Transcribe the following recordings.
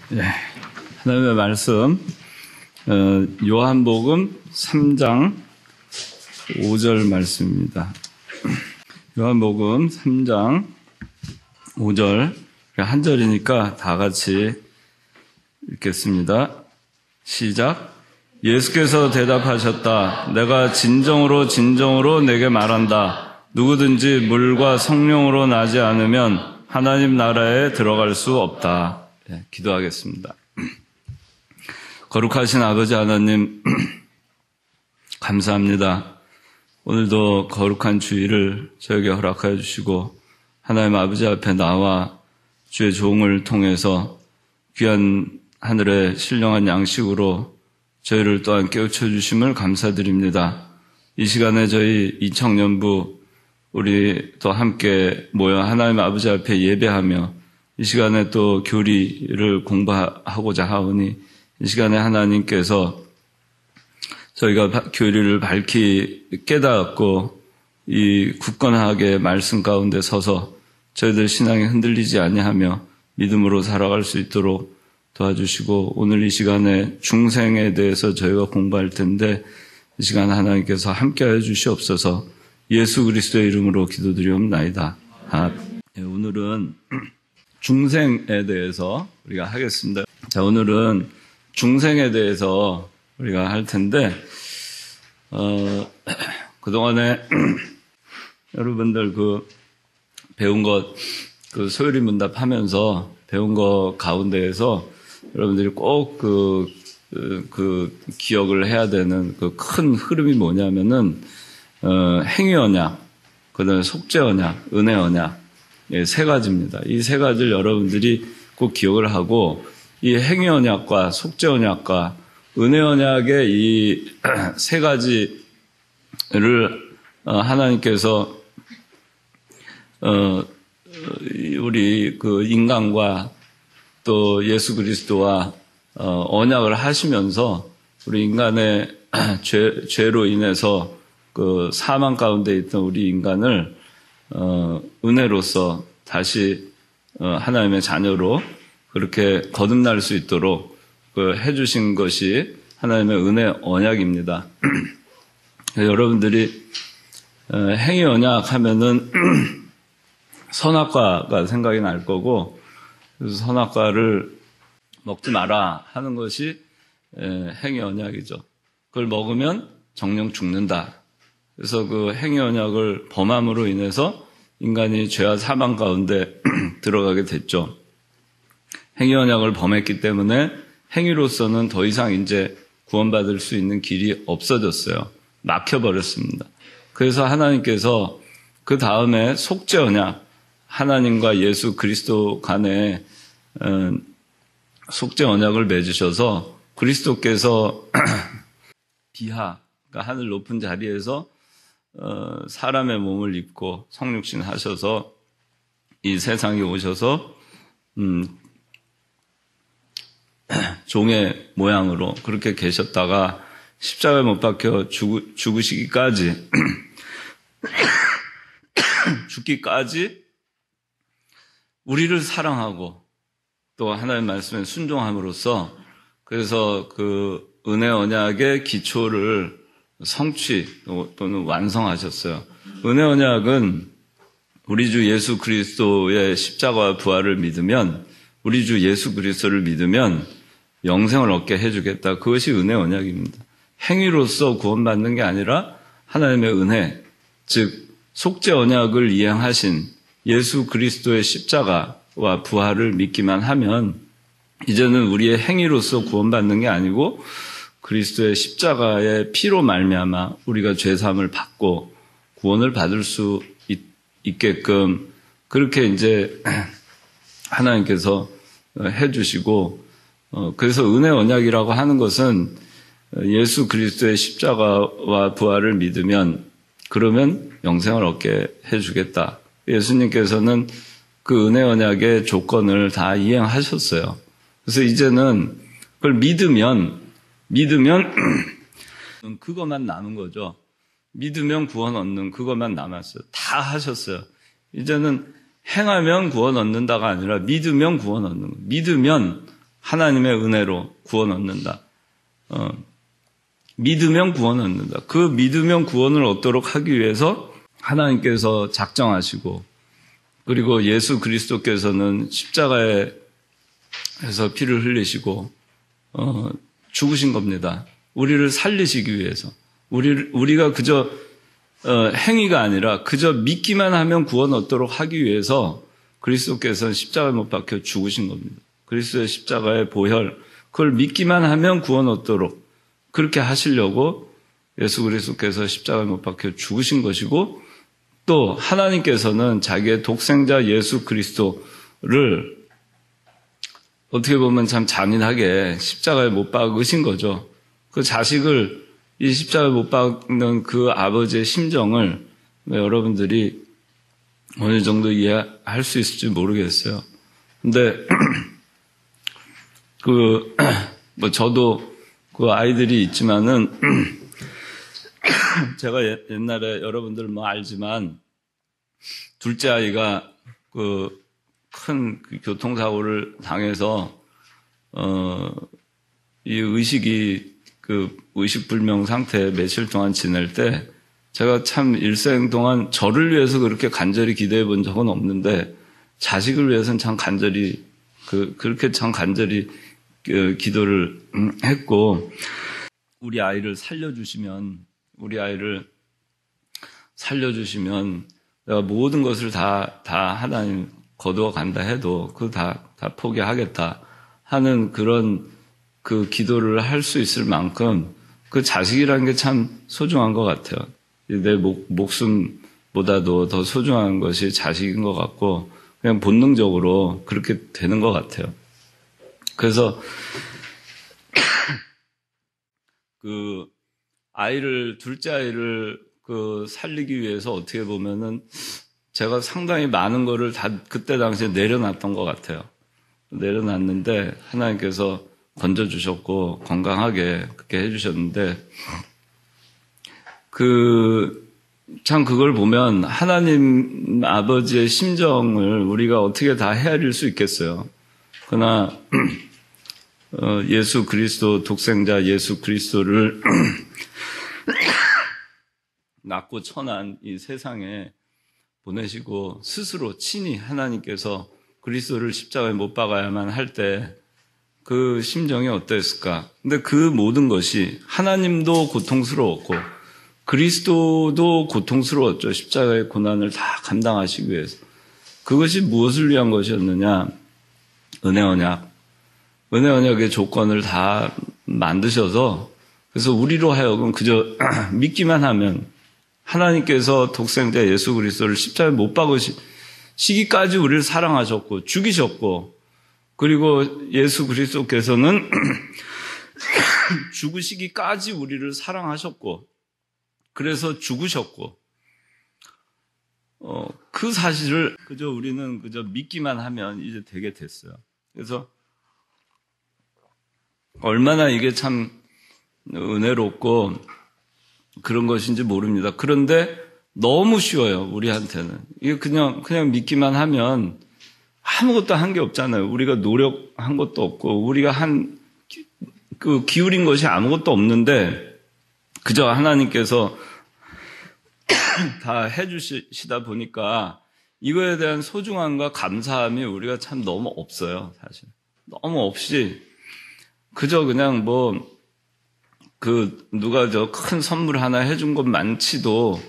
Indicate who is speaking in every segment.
Speaker 1: 네, 하나님의 말씀 요한복음 3장 5절 말씀입니다. 요한복음 3장 5절 한 절이니까 다 같이 읽겠습니다. 시작. 예수께서 대답하셨다. 내가 진정으로 내게 말한다. 누구든지 물과 성령으로 나지 않으면 하나님 나라에 들어갈 수 없다. 네, 기도하겠습니다. 거룩하신 아버지 하나님, 감사합니다. 오늘도 거룩한 주일을 저에게 허락하여 주시고 하나님 아버지 앞에 나와 주의 종을 통해서 귀한 하늘의 신령한 양식으로 저희를 또한 깨우쳐 주심을 감사드립니다. 이 시간에 저희 이청년부 우리 또 함께 모여 하나님 아버지 앞에 예배하며 이 시간에 또 교리를 공부하고자 하오니 이 시간에 하나님께서 저희가 교리를 밝히 깨닫고 이 굳건하게 말씀 가운데 서서 저희들 신앙이 흔들리지 아니하며 믿음으로 살아갈 수 있도록 도와주시고 오늘 이 시간에 중생에 대해서 저희가 공부할 텐데 이 시간 하나님께서 함께하여 주시옵소서. 예수 그리스도의 이름으로 기도드리옵나이다. 오늘은 중생에 대해서 우리가 하겠습니다. 자, 오늘은 중생에 대해서 우리가 할 텐데 그동안에 여러분들 배운 것 소요리 문답하면서 배운 것 가운데에서 여러분들이 꼭 기억을 해야 되는 큰 흐름이 뭐냐면은 행위 언약, 그다음에 속죄 언약, 은혜 언약, 세 가지입니다. 이 세 가지를 여러분들이 꼭 기억을 하고 이 행위 언약과 속죄 언약과 은혜 언약의 이 세 가지를 하나님께서 우리 인간과 또 예수 그리스도와 언약을 하시면서 우리 인간의 죄로 인해서 사망 가운데 있던 우리 인간을 은혜로서 다시 하나님의 자녀로 그렇게 거듭날 수 있도록 해주신 것이 하나님의 은혜 언약입니다. 여러분들이 행위 언약 하면은 선악과가 생각이 날 거고, 그래서 선악과를 먹지 마라 하는 것이 행위 언약이죠. 그걸 먹으면 정령 죽는다. 그래서 행위 언약을 범함으로 인해서 인간이 죄와 사망 가운데 들어가게 됐죠. 행위 언약을 범했기 때문에 행위로서는 더 이상 이제 구원받을 수 있는 길이 없어졌어요. 막혀버렸습니다. 그래서 하나님께서 그 다음에 속죄 언약, 하나님과 예수 그리스도 간에 속죄 언약을 맺으셔서 그리스도께서 비하, 그러니까 하늘 높은 자리에서 사람의 몸을 입고 성육신 하셔서 이 세상에 오셔서 종의 모양으로 그렇게 계셨다가 십자가에 못 박혀 죽으시기까지 죽기까지 우리를 사랑하고 또 하나님의 말씀에 순종함으로써 그래서 은혜 언약의 기초를 성취 또는 완성하셨어요. 은혜 언약은 우리 주 예수 그리스도의 십자가와 부활을 믿으면 우리 주 예수 그리스도를 믿으면 영생을 얻게 해주겠다. 그것이 은혜 언약입니다. 행위로서 구원받는 게 아니라 하나님의 은혜, 즉 속죄 언약을 이행하신 예수 그리스도의 십자가와 부활을 믿기만 하면 이제는 우리의 행위로서 구원받는 게 아니고 그리스도의 십자가의 피로 말미암아 우리가 죄사함을 받고 구원을 받을 수 있게끔 그렇게 이제 하나님께서 해주시고 그래서 은혜 언약이라고 하는 것은 예수 그리스도의 십자가와 부활을 믿으면 그러면 영생을 얻게 해주겠다. 예수님께서는 그 은혜 언약의 조건을 다 이행하셨어요. 그래서 이제는 그걸 믿으면 그것만 남은 거죠. 믿으면 구원 얻는 그것만 남았어요. 다 하셨어요. 이제는 행하면 구원 얻는다가 아니라 믿으면 구원 얻는 거예요. 믿으면 하나님의 은혜로 구원 얻는다. 믿으면 구원 얻는다. 그 믿으면 구원을 얻도록 하기 위해서 하나님께서 작정하시고 그리고 예수 그리스도께서는 십자가에서 피를 흘리시고 죽으신 겁니다. 우리를 살리시기 위해서. 우리가 그저 행위가 아니라 그저 믿기만 하면 구원 얻도록 하기 위해서 그리스도께서는 십자가에 못 박혀 죽으신 겁니다. 그리스도의 십자가의 보혈, 그걸 믿기만 하면 구원 얻도록 그렇게 하시려고 예수 그리스도께서 십자가에 못 박혀 죽으신 것이고 또 하나님께서는 자기의 독생자 예수 그리스도를 어떻게 보면 참 잔인하게 십자가에 못 박으신 거죠. 그 자식을 이 십자가에 못 박는 그 아버지의 심정을 여러분들이 어느 정도 이해할 수 있을지 모르겠어요. 근데 저도 그 아이들이 있지만은 제가 옛날에 여러분들 알지만 둘째 아이가 큰 교통사고를 당해서 이 의식불명 상태에 며칠 동안 지낼 때 제가 참 일생 동안 저를 위해서 그렇게 간절히 기도해 본 적은 없는데 자식을 위해서는 참 간절히 그렇게 참 간절히 기도를 했고 우리 아이를 살려주시면 내가 모든 것을 다 하나님 거두어 간다 해도 그거 다 포기하겠다 하는 그런 그 기도를 할 수 있을 만큼 그 자식이라는 게 참 소중한 것 같아요. 내 목숨보다도 더 소중한 것이 자식인 것 같고 그냥 본능적으로 그렇게 되는 것 같아요. 그래서 둘째 아이를 살리기 위해서 어떻게 보면은 제가 상당히 많은 거를 다 그때 당시에 내려놨던 것 같아요. 내려놨는데 하나님께서 건져주셨고 건강하게 그렇게 해주셨는데 참 그걸 보면 하나님 아버지의 심정을 우리가 어떻게 다 헤아릴 수 있겠어요. 그러나 예수 그리스도 독생자 예수 그리스도를 낳고 천한 이 세상에 보내시고 스스로 친히 하나님께서 그리스도를 십자가에 못 박아야만 할 때 그 심정이 어땠을까? 근데 그 모든 것이 하나님도 고통스러웠고 그리스도도 고통스러웠죠. 십자가의 고난을 다 감당하시기 위해서. 그것이 무엇을 위한 것이었느냐? 은혜 언약의 조건을 다 만드셔서 그래서 우리로 하여금 그저 믿기만 하면 하나님께서 독생자 예수 그리스도를 십자가에 못 박으시기까지 우리를 사랑하셨고 죽이셨고 그리고 예수 그리스도께서는 죽으시기까지 우리를 사랑하셨고 그래서 죽으셨고 그 사실을 우리는 그저 믿기만 하면 이제 되게 됐어요. 그래서 얼마나 이게 참 은혜롭고 그런 것인지 모릅니다. 그런데 너무 쉬워요, 우리한테는. 이게 그냥 믿기만 하면 아무것도 한 게 없잖아요. 우리가 노력한 것도 없고, 우리가 기울인 것이 아무것도 없는데, 그저 하나님께서 다 해주시다 보니까 이거에 대한 소중함과 감사함이 우리가 참 너무 없어요, 사실. 너무 없이, 그저 그냥 누가 큰 선물 하나 해준 것 많지도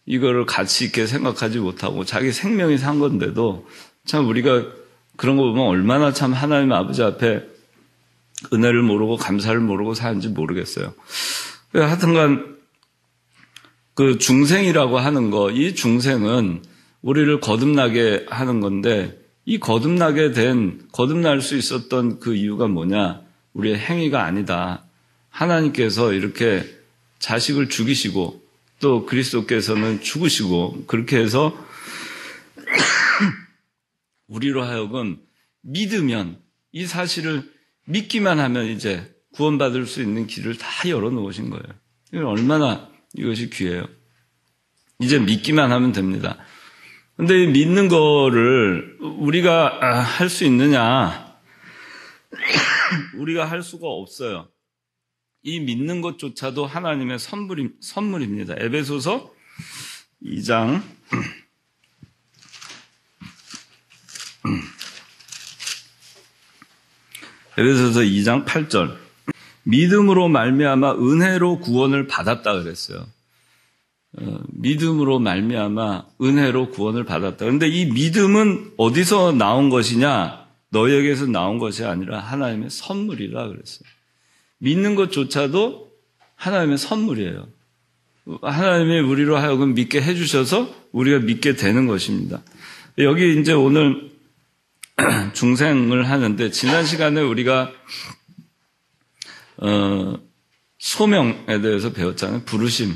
Speaker 1: 이거를 가치 있게 생각하지 못하고 자기 생명이 산 건데도 참 우리가 그런 거 보면 얼마나 참 하나님 아버지 앞에 은혜를 모르고 감사를 모르고 사는지 모르겠어요. 하여튼간 그 중생이라고 하는 거, 이 중생은 우리를 거듭나게 하는 건데 이 거듭날 수 있었던 그 이유가 뭐냐? 우리의 행위가 아니다. 하나님께서 이렇게 자식을 죽이시고 또 그리스도께서는 죽으시고 그렇게 해서 우리로 하여금 믿으면 이 사실을 믿기만 하면 이제 구원받을 수 있는 길을 다 열어놓으신 거예요. 얼마나 이것이 귀해요. 이제 믿기만 하면 됩니다. 근데 믿는 거를 우리가 할 수 있느냐? 우리가 할 수가 없어요. 이 믿는 것조차도 하나님의 선물입니다. 에베소서 2장 에베소서 2장 8절 믿음으로 말미암아 은혜로 구원을 받았다 그랬어요. 믿음으로 말미암아 은혜로 구원을 받았다. 그런데 이 믿음은 어디서 나온 것이냐? 너희에게서 나온 것이 아니라 하나님의 선물이라 그랬어요. 믿는 것조차도 하나님의 선물이에요. 하나님이 우리로 하여금 믿게 해주셔서 우리가 믿게 되는 것입니다. 여기 이제 오늘 중생을 하는데 지난 시간에 우리가 소명에 대해서 배웠잖아요. 부르심.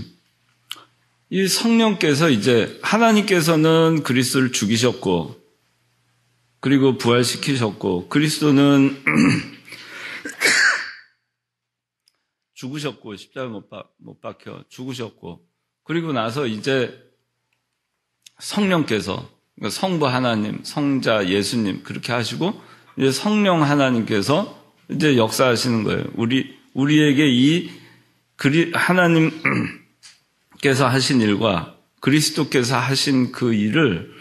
Speaker 1: 이 성령께서 이제 하나님께서는 그리스도를 죽이셨고 그리고 부활시키셨고 그리스도는 죽으셨고 십자가에 못 박혀 죽으셨고 그리고 나서 이제 성령께서 성부 하나님, 성자 예수님 그렇게 하시고 이제 성령 하나님께서 이제 역사하시는 거예요. 우리에게 이 하나님께서 하신 일과 그리스도께서 하신 그 일을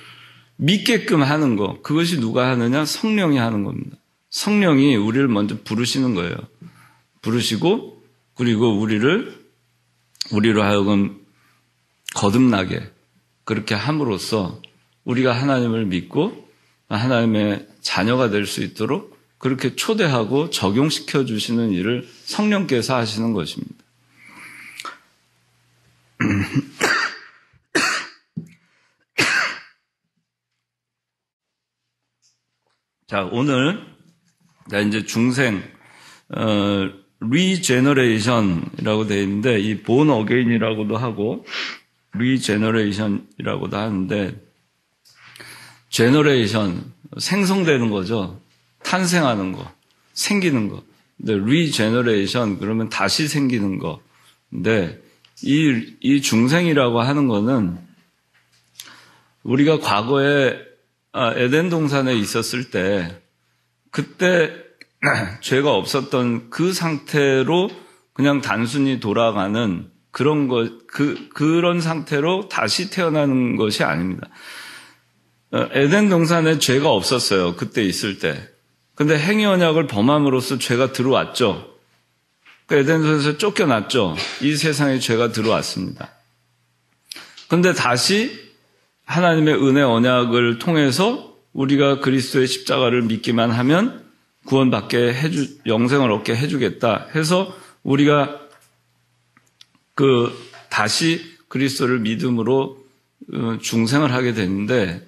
Speaker 1: 믿게끔 하는 거, 그것이 누가 하느냐? 성령이 하는 겁니다. 성령이 우리를 먼저 부르시는 거예요. 부르시고 그리고 우리로 하여금 거듭나게 그렇게 함으로써 우리가 하나님을 믿고 하나님의 자녀가 될 수 있도록 그렇게 초대하고 적용시켜 주시는 일을 성령께서 하시는 것입니다. 자, 오늘 이제 중생 리제너레이션이라고 되어 있는데 이 본 어게인이라고도 하고 리제너레이션이라고도 하는데 제너레이션 생성되는 거죠. 탄생하는 거, 생기는 거. 근데 리제너레이션 그러면 다시 생기는 거. 근데 이 중생이라고 하는 거는 우리가 과거에 에덴 동산에 있었을 때 그때 죄가 없었던 그 상태로 그냥 단순히 돌아가는 그런 상태로 다시 태어나는 것이 아닙니다. 에덴 동산에 죄가 없었어요. 그때 있을 때. 근데 행위 언약을 범함으로써 죄가 들어왔죠. 에덴 동산에서 쫓겨났죠. 이 세상에 죄가 들어왔습니다. 근데 다시 하나님의 은혜 언약을 통해서 우리가 그리스도의 십자가를 믿기만 하면 구원받게 영생을 얻게 해주겠다 해서 우리가 다시 그리스도를 믿음으로 중생을 하게 되는데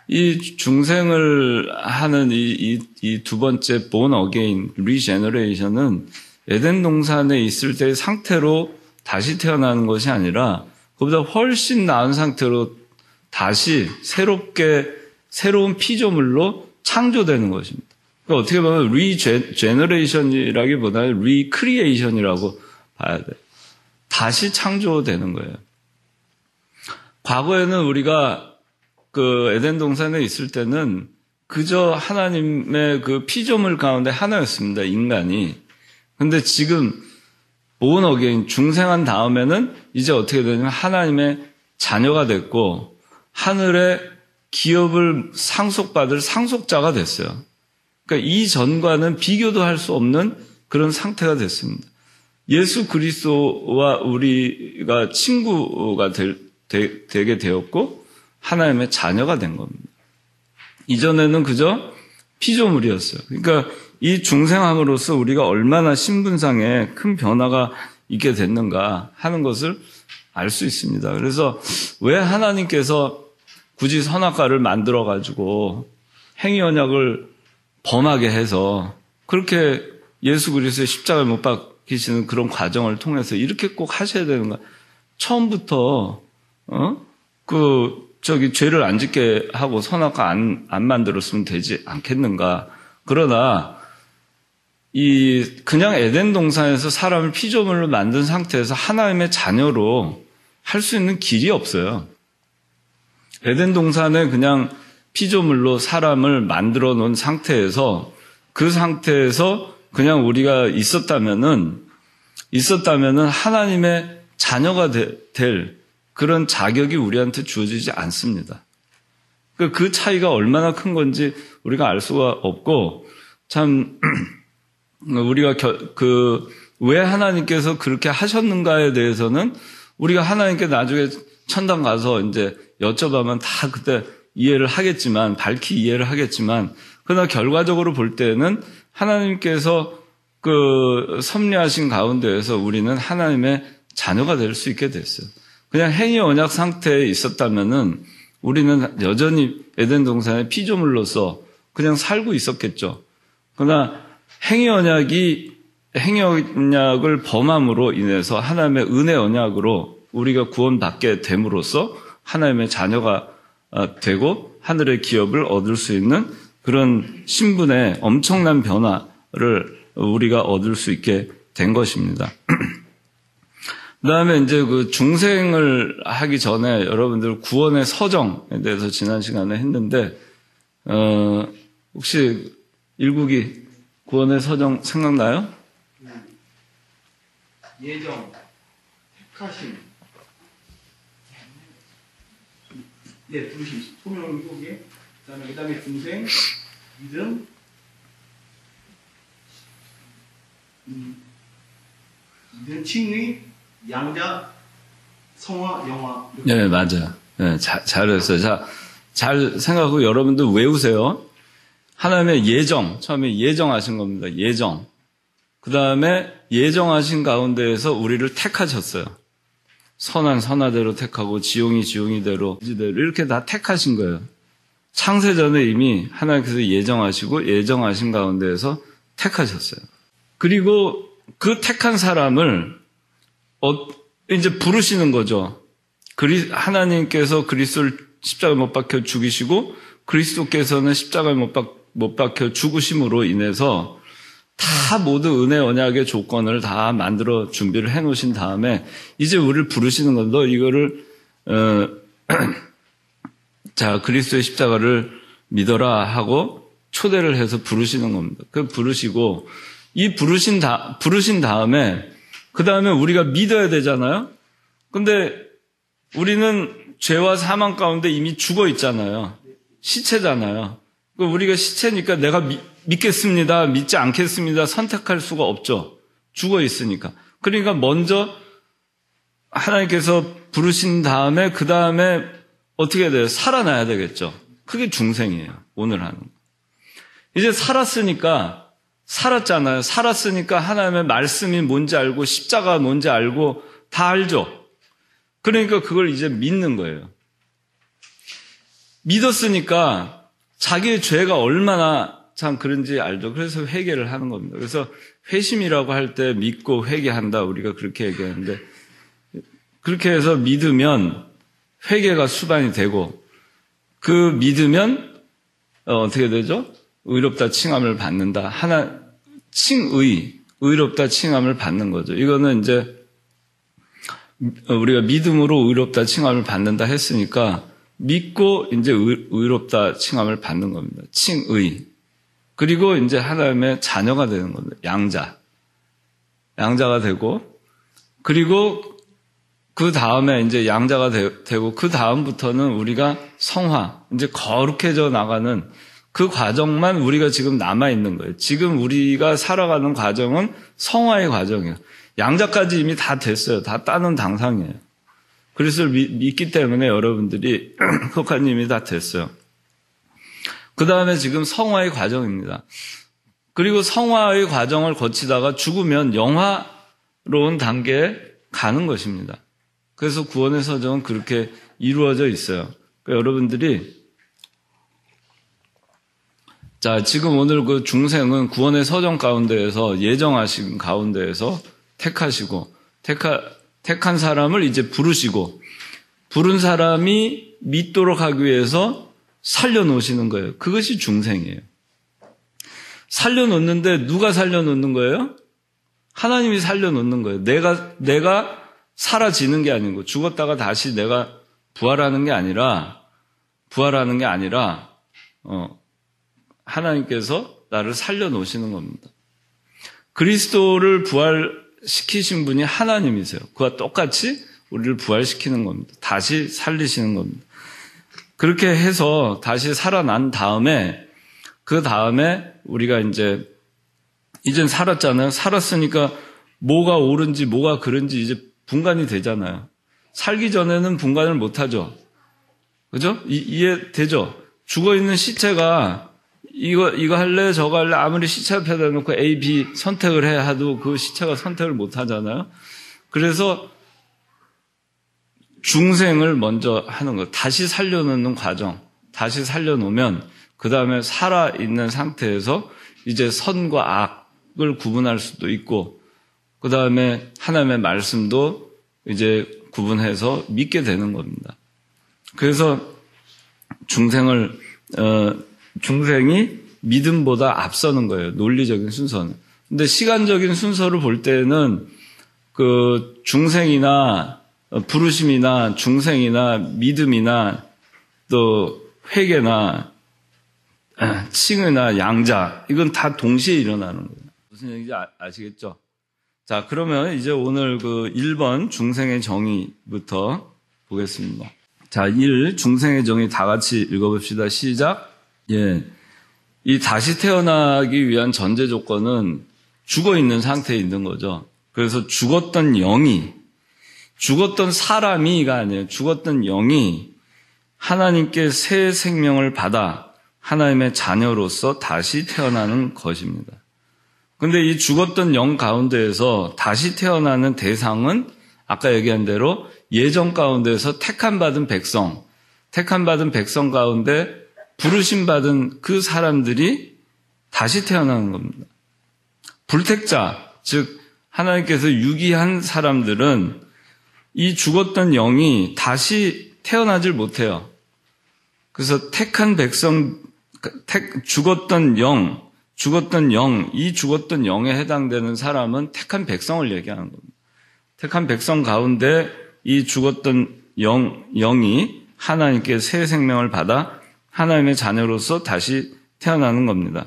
Speaker 1: 이 중생을 하는 이 두 번째 born again, regeneration은 에덴 동산에 있을 때의 상태로 다시 태어나는 것이 아니라 그보다 훨씬 나은 상태로 다시 새로운 피조물로 창조되는 것입니다. 그러니까 어떻게 보면 리제너레이션이라기보다는 리크리에이션이라고 봐야 돼요. 다시 창조되는 거예요. 과거에는 우리가 에덴 동산에 있을 때는 그저 하나님의 그 피조물 가운데 하나였습니다. 인간이. 근데 지금 born again, 중생한 다음에는 이제 어떻게 되냐면 하나님의 자녀가 됐고 하늘의 기업을 상속받을 상속자가 됐어요. 그러니까 이전과는 비교도 할 수 없는 그런 상태가 됐습니다. 예수 그리스도와 우리가 친구가 되게 되었고 하나님의 자녀가 된 겁니다. 이전에는 그저 피조물이었어요. 그러니까 이 중생함으로써 우리가 얼마나 신분상에 큰 변화가 있게 됐는가 하는 것을 알 수 있습니다. 그래서 왜 하나님께서 굳이 선악과를 만들어가지고 행위 언약을 범하게 해서 그렇게 예수 그리스도의 십자가에 못 박히시는 그런 과정을 통해서 이렇게 꼭 하셔야 되는가? 처음부터 죄를 안 짓게 하고 선악과 안 만들었으면 되지 않겠는가? 그러나 그냥 에덴 동산에서 사람을 피조물로 만든 상태에서 하나님의 자녀로 할 수 있는 길이 없어요. 에덴 동산에 그냥 피조물로 사람을 만들어 놓은 상태에서 그 상태에서 그냥 우리가 있었다면은 하나님의 자녀가 될 그런 자격이 우리한테 주어지지 않습니다. 그 차이가 얼마나 큰 건지 우리가 알 수가 없고, 참, 우리가 왜 하나님께서 그렇게 하셨는가에 대해서는 우리가 하나님께 나중에 천당 가서 이제 여쭤보면 다 그때 이해를 하겠지만, 밝히 이해를 하겠지만, 그러나 결과적으로 볼 때는 하나님께서 그 섭리하신 가운데에서 우리는 하나님의 자녀가 될 수 있게 됐어요. 그냥 행위 언약 상태에 있었다면은 우리는 여전히 에덴 동산의 피조물로서 그냥 살고 있었겠죠. 그러나 행위 언약을 범함으로 인해서 하나님의 은혜 언약으로 우리가 구원받게 됨으로써 하나님의 자녀가 되고 하늘의 기업을 얻을 수 있는 그런 신분의 엄청난 변화를 우리가 얻을 수 있게 된 것입니다. 그 다음에 이제 그 중생을 하기 전에 여러분들 구원의 서정에 대해서 지난 시간에 했는데, 혹시 일국이 구원의 서정 생각나요?
Speaker 2: 예정, 택하심, 부르심, 소명 일국이, 그다음에 중생, 믿음, 칭의, 양자, 성화, 영화.
Speaker 1: 네, 맞아요. 네, 잘했어요. 자, 잘 생각하고 여러분들 외우세요. 하나님의 예정, 처음에 예정하신 겁니다. 예정. 그 다음에 예정하신 가운데에서 우리를 택하셨어요. 선한 선하대로 택하고 지용이 지용이대로 이렇게 다 택하신 거예요. 창세전에 이미 하나님께서 예정하시고 예정하신 가운데에서 택하셨어요. 그리고 그 택한 사람을 이제 부르시는 거죠. 하나님께서 그리스도를 십자가에 못 박혀 죽이시고 그리스도께서는 십자가에 못 박혀 죽으심으로 인해서 다 모두 은혜 언약의 조건을 다 만들어 준비를 해 놓으신 다음에 이제 우리를 부르시는 건 너 이거를 자 그리스도의 십자가를 믿어라 하고 초대를 해서 부르시는 겁니다. 그 부르시고 이 부르신 다음에 그 다음에 우리가 믿어야 되잖아요. 근데 우리는 죄와 사망 가운데 이미 죽어 있잖아요. 시체잖아요. 우리가 시체니까 내가 믿겠습니다, 믿지 않겠습니다 선택할 수가 없죠. 죽어 있으니까. 그러니까 먼저 하나님께서 부르신 다음에 그 다음에 어떻게 해야 돼요? 살아나야 되겠죠. 그게 중생이에요. 오늘 하는 거. 이제 살았잖아요. 살았으니까 하나님의 말씀이 뭔지 알고 십자가 뭔지 알고 다 알죠. 그러니까 그걸 이제 믿는 거예요. 믿었으니까 자기의 죄가 얼마나 참 그런지 알죠. 그래서 회개를 하는 겁니다. 그래서 회심이라고 할 때 믿고 회개한다. 우리가 그렇게 얘기하는데 그렇게 해서 믿으면 회개가 수반이 되고 그 믿으면 어떻게 되죠? 의롭다 칭함을 받는다. 의롭다 칭함을 받는 거죠. 이거는 이제 우리가 믿음으로 의롭다 칭함을 받는다 했으니까 믿고 이제 의롭다 칭함을 받는 겁니다. 칭의. 그리고 이제 하나님의 자녀가 되는 겁니다. 양자가 되고 그리고 그 다음에 이제 양자가 되고 그 다음부터는 우리가 성화, 이제 거룩해져 나가는 그 과정만 우리가 지금 남아있는 거예요. 지금 우리가 살아가는 과정은 성화의 과정이에요. 양자까지 이미 다 됐어요. 다 따는 당상이에요. 그리스도를 믿기 때문에 여러분들이 속한님이 다 됐어요. 그 다음에 지금 성화의 과정입니다. 그리고 성화의 과정을 거치다가 죽으면 영화로운 단계에 가는 것입니다. 그래서 구원의 서정은 그렇게 이루어져 있어요. 그러니까 여러분들이 자, 지금 오늘 그 중생은 구원의 서정 가운데에서 예정하신 가운데에서 택하시고 택한 사람을 이제 부르시고 부른 사람이 믿도록 하기 위해서 살려놓으시는 거예요. 그것이 중생이에요. 살려놓는데 누가 살려놓는 거예요? 하나님이 살려놓는 거예요. 내가 사라지는 게 아니고 죽었다가 다시 내가 부활하는 게 아니라 하나님께서 나를 살려놓으시는 겁니다. 그리스도를 부활시키신 분이 하나님이세요. 그와 똑같이 우리를 부활시키는 겁니다. 다시 살리시는 겁니다. 그렇게 해서 다시 살아난 다음에 그 다음에 우리가 이젠 살았잖아요. 살았으니까 뭐가 옳은지 뭐가 그른지 이제 분간이 되잖아요. 살기 전에는 분간을 못하죠. 그죠? 이해되죠? 죽어있는 시체가 이거 할래 저거 할래 아무리 시체 앞에다 놓고 A, B 선택을 해야 해도 그 시체가 선택을 못하잖아요. 그래서 중생을 먼저 하는 거, 다시 살려놓는 과정, 다시 살려놓으면 그 다음에 살아있는 상태에서 이제 선과 악을 구분할 수도 있고 그 다음에 하나님의 말씀도 이제 구분해서 믿게 되는 겁니다. 그래서 중생이 믿음보다 앞서는 거예요. 논리적인 순서는. 근데 시간적인 순서를 볼 때는 그 중생이나 부르심이나 중생이나 믿음이나 또 회개나 칭의나 양자 이건 다 동시에 일어나는 거예요. 무슨 얘기인지 아시겠죠? 자, 그러면 이제 오늘 그 1번 중생의 정의부터 보겠습니다. 자, 1 중생의 정의 다 같이 읽어봅시다. 시작. 예, 이 다시 태어나기 위한 전제 조건은 죽어 있는 상태에 있는 거죠. 그래서 죽었던 사람이가 아니에요. 죽었던 영이 하나님께 새 생명을 받아 하나님의 자녀로서 다시 태어나는 것입니다. 근데 이 죽었던 영 가운데에서 다시 태어나는 대상은 아까 얘기한 대로 예정 가운데에서 택함 받은 백성 가운데 부르심 받은 그 사람들이 다시 태어나는 겁니다. 불택자, 즉 하나님께서 유기한 사람들은 이 죽었던 영이 다시 태어나질 못해요. 그래서 택한 백성, 죽었던 영, 이 죽었던 영에 해당되는 사람은 택한 백성을 얘기하는 겁니다. 택한 백성 가운데 이 죽었던 영이 하나님께 새 생명을 받아 하나님의 자녀로서 다시 태어나는 겁니다.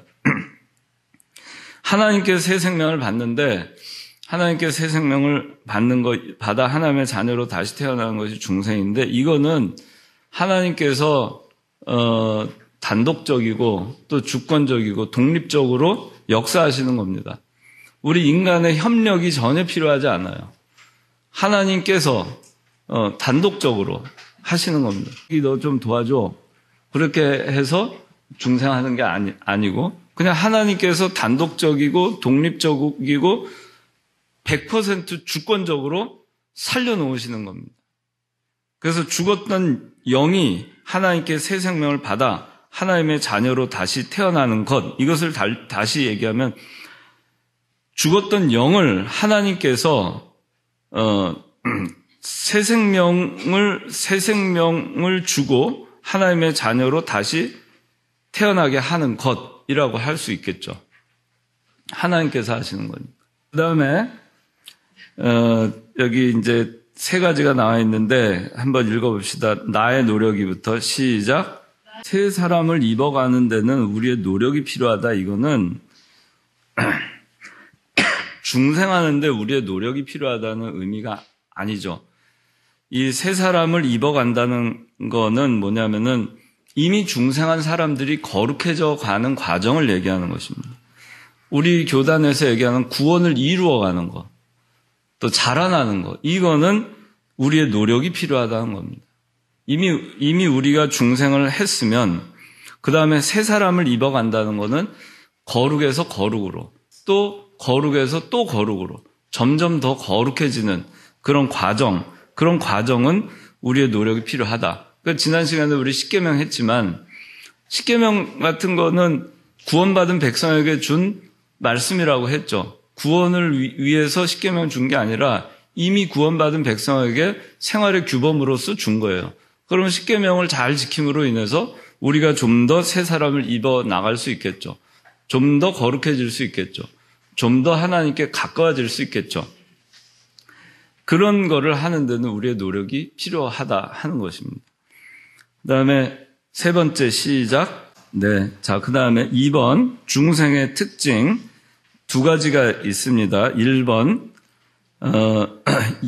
Speaker 1: 하나님께 새 생명을 받는데 하나님께 새 생명을 받아 하나님의 자녀로 다시 태어나는 것이 중생인데 이거는 하나님께서 단독적이고 또 주권적이고 독립적으로 역사하시는 겁니다. 우리 인간의 협력이 전혀 필요하지 않아요. 하나님께서 단독적으로 하시는 겁니다. 너 좀 도와줘. 그렇게 해서 중생하는 게 아니고 그냥 하나님께서 단독적이고 독립적이고 100% 주권적으로 살려놓으시는 겁니다. 그래서 죽었던 영이 하나님께 새 생명을 받아 하나님의 자녀로 다시 태어나는 것, 이것을 다시 얘기하면 죽었던 영을 하나님께서 새 생명을 주고 하나님의 자녀로 다시 태어나게 하는 것이라고 할 수 있겠죠. 하나님께서 하시는 거니까. 그 다음에 여기 이제 세 가지가 나와 있는데 한번 읽어봅시다. 나의 노력이부터 시작. 새 사람을 입어가는 데는 우리의 노력이 필요하다. 이거는 중생하는데 우리의 노력이 필요하다는 의미가 아니죠. 이 새 사람을 입어간다는 거는 뭐냐면은 이미 중생한 사람들이 거룩해져 가는 과정을 얘기하는 것입니다. 우리 교단에서 얘기하는 구원을 이루어가는 것, 또 자라나는 것, 이거는 우리의 노력이 필요하다는 겁니다. 이미 우리가 중생을 했으면 그 다음에 새 사람을 입어간다는 것은 거룩에서 거룩으로, 또 거룩에서 또 거룩으로 점점 더 거룩해지는 그런 과정은 우리의 노력이 필요하다. 그러니까 지난 시간에 우리 십계명 했지만 십계명 같은 거는 구원받은 백성에게 준 말씀이라고 했죠. 구원을 위해서 십계명 준 게 아니라 이미 구원받은 백성에게 생활의 규범으로서 준 거예요. 그러면 십계명을 잘 지킴으로 인해서 우리가 좀 더 새 사람을 입어 나갈 수 있겠죠. 좀 더 거룩해질 수 있겠죠. 좀 더 하나님께 가까워질 수 있겠죠. 그런 거를 하는 데는 우리의 노력이 필요하다 하는 것입니다. 그 다음에 세 번째 시작. 네. 자, 그 다음에 2번 중생의 특징. 두 가지가 있습니다. 1번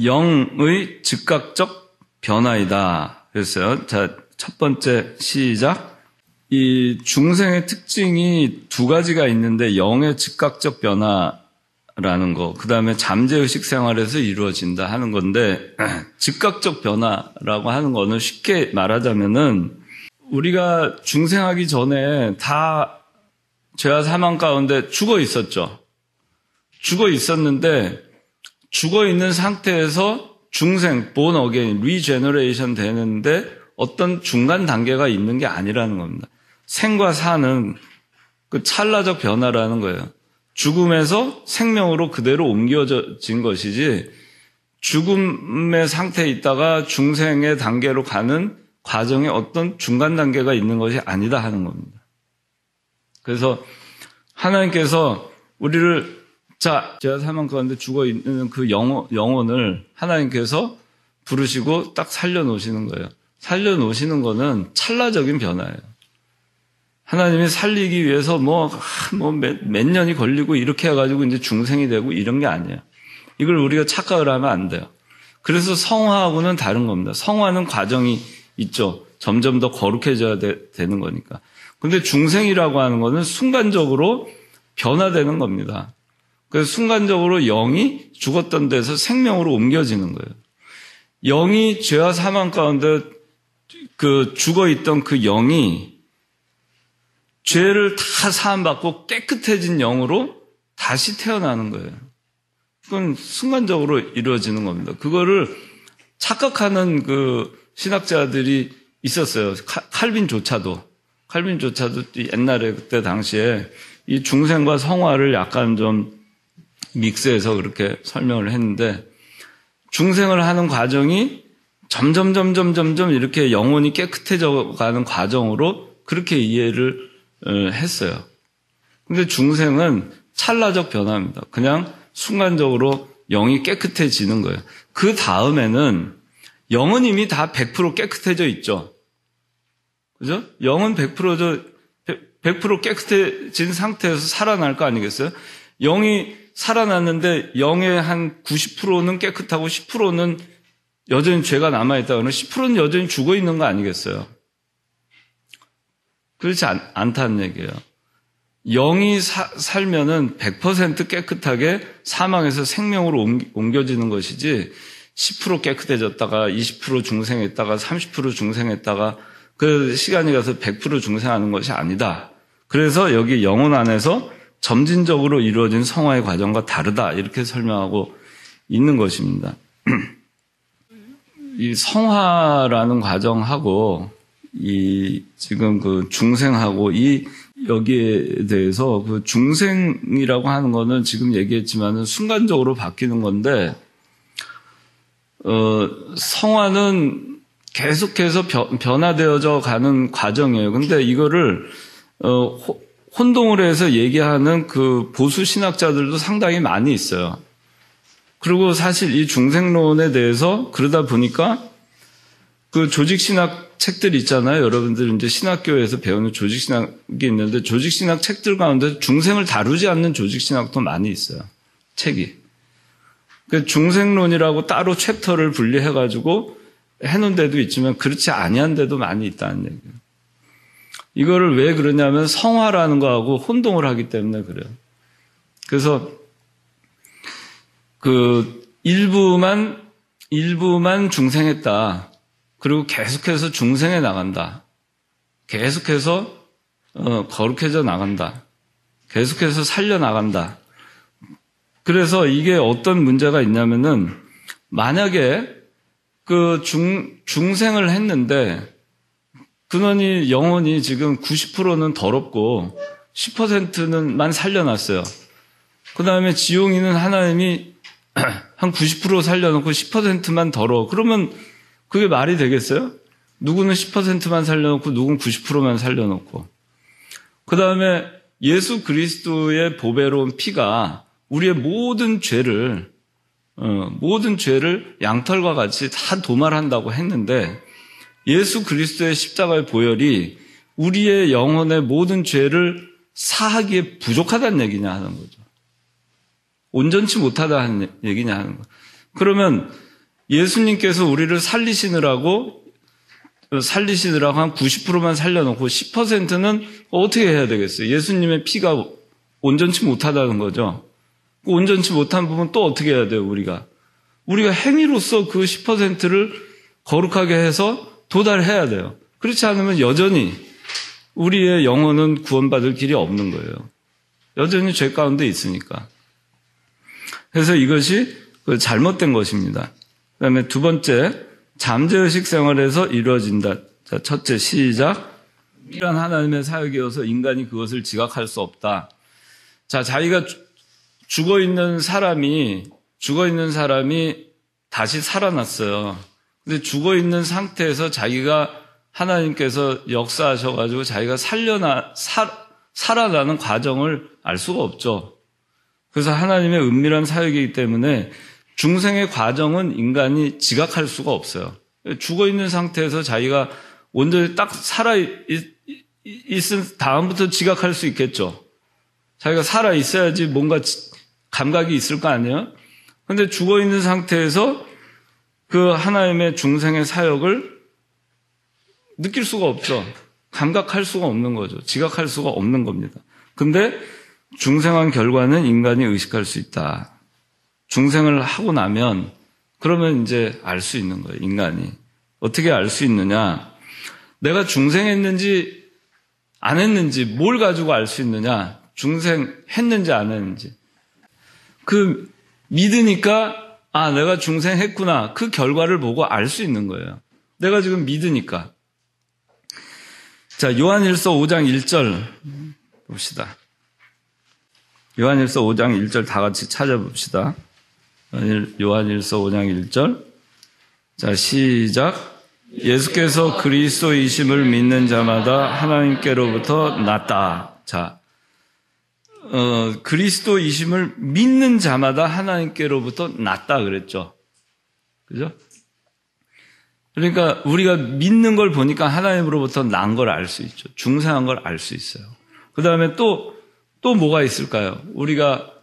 Speaker 1: 영의 즉각적 변화이다 그랬어요. 자, 첫 번째 시작. 이 중생의 특징이 두 가지가 있는데 영의 즉각적 변화라는 거, 그 다음에 잠재의식 생활에서 이루어진다 하는 건데, 즉각적 변화라고 하는 거는 쉽게 말하자면은 우리가 중생하기 전에 다 죄와 사망 가운데 죽어 있었죠. 죽어 있었는데 죽어 있는 상태에서 중생, born again, regeneration 되는데 어떤 중간 단계가 있는 게 아니라는 겁니다. 생과 사는 그 찰나적 변화라는 거예요. 죽음에서 생명으로 그대로 옮겨진 것이지 죽음의 상태에 있다가 중생의 단계로 가는 과정에 어떤 중간 단계가 있는 것이 아니다 하는 겁니다. 그래서 하나님께서 우리를 죄와 사망 가운데 죽어 있는 그 영혼을 하나님께서 부르시고 딱 살려놓으시는 거예요. 살려놓으시는 거는 찰나적인 변화예요. 하나님이 살리기 위해서 몇 년이 걸리고 이렇게 해가지고 이제 중생이 되고 이런 게 아니에요. 이걸 우리가 착각을 하면 안 돼요. 그래서 성화하고는 다른 겁니다. 성화는 과정이 있죠. 점점 더 거룩해져야 되는 거니까. 근데 중생이라고 하는 거는 순간적으로 변화되는 겁니다. 그래서 순간적으로 영이 죽었던 데서 생명으로 옮겨지는 거예요. 영이 죄와 사망 가운데 그 죽어있던 그 영이 죄를 다 사함받고 깨끗해진 영으로 다시 태어나는 거예요. 그건 순간적으로 이루어지는 겁니다. 그거를 착각하는 그 신학자들이 있었어요. 칼빈조차도 옛날에 그때 당시에 이 중생과 성화를 약간 좀 믹스해서 그렇게 설명을 했는데, 중생을 하는 과정이 점점 이렇게 영혼이 깨끗해져 가는 과정으로 그렇게 이해를 했어요. 근데 중생은 찰나적 변화입니다. 그냥 순간적으로 영이 깨끗해지는 거예요. 그 다음에는 영은 이미 다 100% 깨끗해져 있죠. 그죠? 영은 100% 깨끗해진 상태에서 살아날 거 아니겠어요? 영이 살아났는데 영의 한 90%는 깨끗하고 10%는 여전히 죄가 남아있다고는 10%는 여전히 죽어 있는 거 아니겠어요? 그렇지 않다는 얘기예요. 영이 살면은 100% 깨끗하게 사망에서 생명으로 옮겨지는 것이지 10% 깨끗해졌다가 20% 중생했다가 30% 중생했다가 그 시간이 가서 100% 중생하는 것이 아니다. 그래서 여기 영혼 안에서 점진적으로 이루어진 성화의 과정과 다르다 이렇게 설명하고 있는 것입니다. 이 성화라는 과정하고 이 지금 그 중생하고 이 여기에 대해서 그 중생이라고 하는 거는 지금 얘기했지만은 순간적으로 바뀌는 건데 성화는 계속해서 변화되어져 가는 과정이에요. 근데 이거를 혼동을 해서 얘기하는 그 보수 신학자들도 상당히 많이 있어요. 그리고 사실 이 중생론에 대해서 그러다 보니까 그 조직신학 책들 있잖아요. 여러분들 이제 신학교에서 배우는 조직신학이 있는데 조직신학 책들 가운데 중생을 다루지 않는 조직신학도 많이 있어요. 책이. 그 중생론이라고 따로 챕터를 분리해가지고 해놓은 데도 있지만 그렇지 아니한 데도 많이 있다는 얘기예요. 이거를 왜 그러냐면 성화라는 거하고 혼동을 하기 때문에 그래요. 그래서 그 일부만 중생했다. 그리고 계속해서 중생해 나간다. 계속해서 거룩해져 나간다. 계속해서 살려 나간다. 그래서 이게 어떤 문제가 있냐면은 만약에 그 중생을 했는데 그러니 영혼이 지금 90%는 더럽고 10%만 살려놨어요. 그 다음에 지용이는 하나님이 한 90% 살려놓고 10%만 더러워. 그러면 그게 말이 되겠어요? 누구는 10%만 살려놓고 누구는 90%만 살려놓고. 그 다음에 예수 그리스도의 보배로운 피가 우리의 모든 죄를 양털과 같이 다 도말한다고 했는데 예수 그리스도의 십자가의 보혈이 우리의 영혼의 모든 죄를 사하기에 부족하다는 얘기냐 하는 거죠. 온전치 못하다 하는 얘기냐 하는 거. 그러면 예수님께서 우리를 살리시느라고 한 90%만 살려놓고 10%는 어떻게 해야 되겠어요? 예수님의 피가 온전치 못하다는 거죠. 그 온전치 못한 부분 또 어떻게 해야 돼요, 우리가? 우리가 행위로서 그 10%를 거룩하게 해서 도달해야 돼요. 그렇지 않으면 여전히 우리의 영혼은 구원받을 길이 없는 거예요. 여전히 죄 가운데 있으니까. 그래서 이것이 잘못된 것입니다. 그 다음에 두 번째, 잠재의식 생활에서 이루어진다. 자, 첫째, 시작. 이란 하나님의 사역이어서 인간이 그것을 지각할 수 없다. 자, 자기가 죽어있는 사람이 다시 살아났어요. 근데 죽어있는 상태에서 자기가 하나님께서 역사하셔가지고 자기가 살아나는 과정을 알 수가 없죠. 그래서 하나님의 은밀한 사역이기 때문에 중생의 과정은 인간이 지각할 수가 없어요. 죽어있는 상태에서 자기가 온전히 딱 살아있은 다음부터 지각할 수 있겠죠. 자기가 살아있어야지 뭔가 감각이 있을 거 아니에요? 근데 죽어있는 상태에서 그 하나님의 중생의 사역을 느낄 수가 없죠. 감각할 수가 없는 거죠. 지각할 수가 없는 겁니다. 근데 중생한 결과는 인간이 의식할 수 있다. 중생을 하고 나면 그러면 이제 알 수 있는 거예요. 인간이. 어떻게 알 수 있느냐. 내가 중생했는지 안 했는지 뭘 가지고 알 수 있느냐. 중생했는지 안 했는지. 그 믿으니까 내가 중생했구나. 그 결과를 보고 알 수 있는 거예요. 내가 지금 믿으니까. 자, 요한일서 5장 1절 봅시다. 요한일서 5장 1절 다 같이 찾아봅시다. 요한일서 5장 1절. 자, 시작. 예수께서 그리스도이심을 믿는 자마다 하나님께로부터 났다. 자, 그리스도이심을 믿는 자마다 하나님께로부터 났다 그랬죠. 그죠? 그러니까 우리가 믿는 걸 보니까 하나님으로부터 난 걸 알 수 있죠. 중생한 걸 알 수 있어요. 그 다음에 또 뭐가 있을까요? 우리가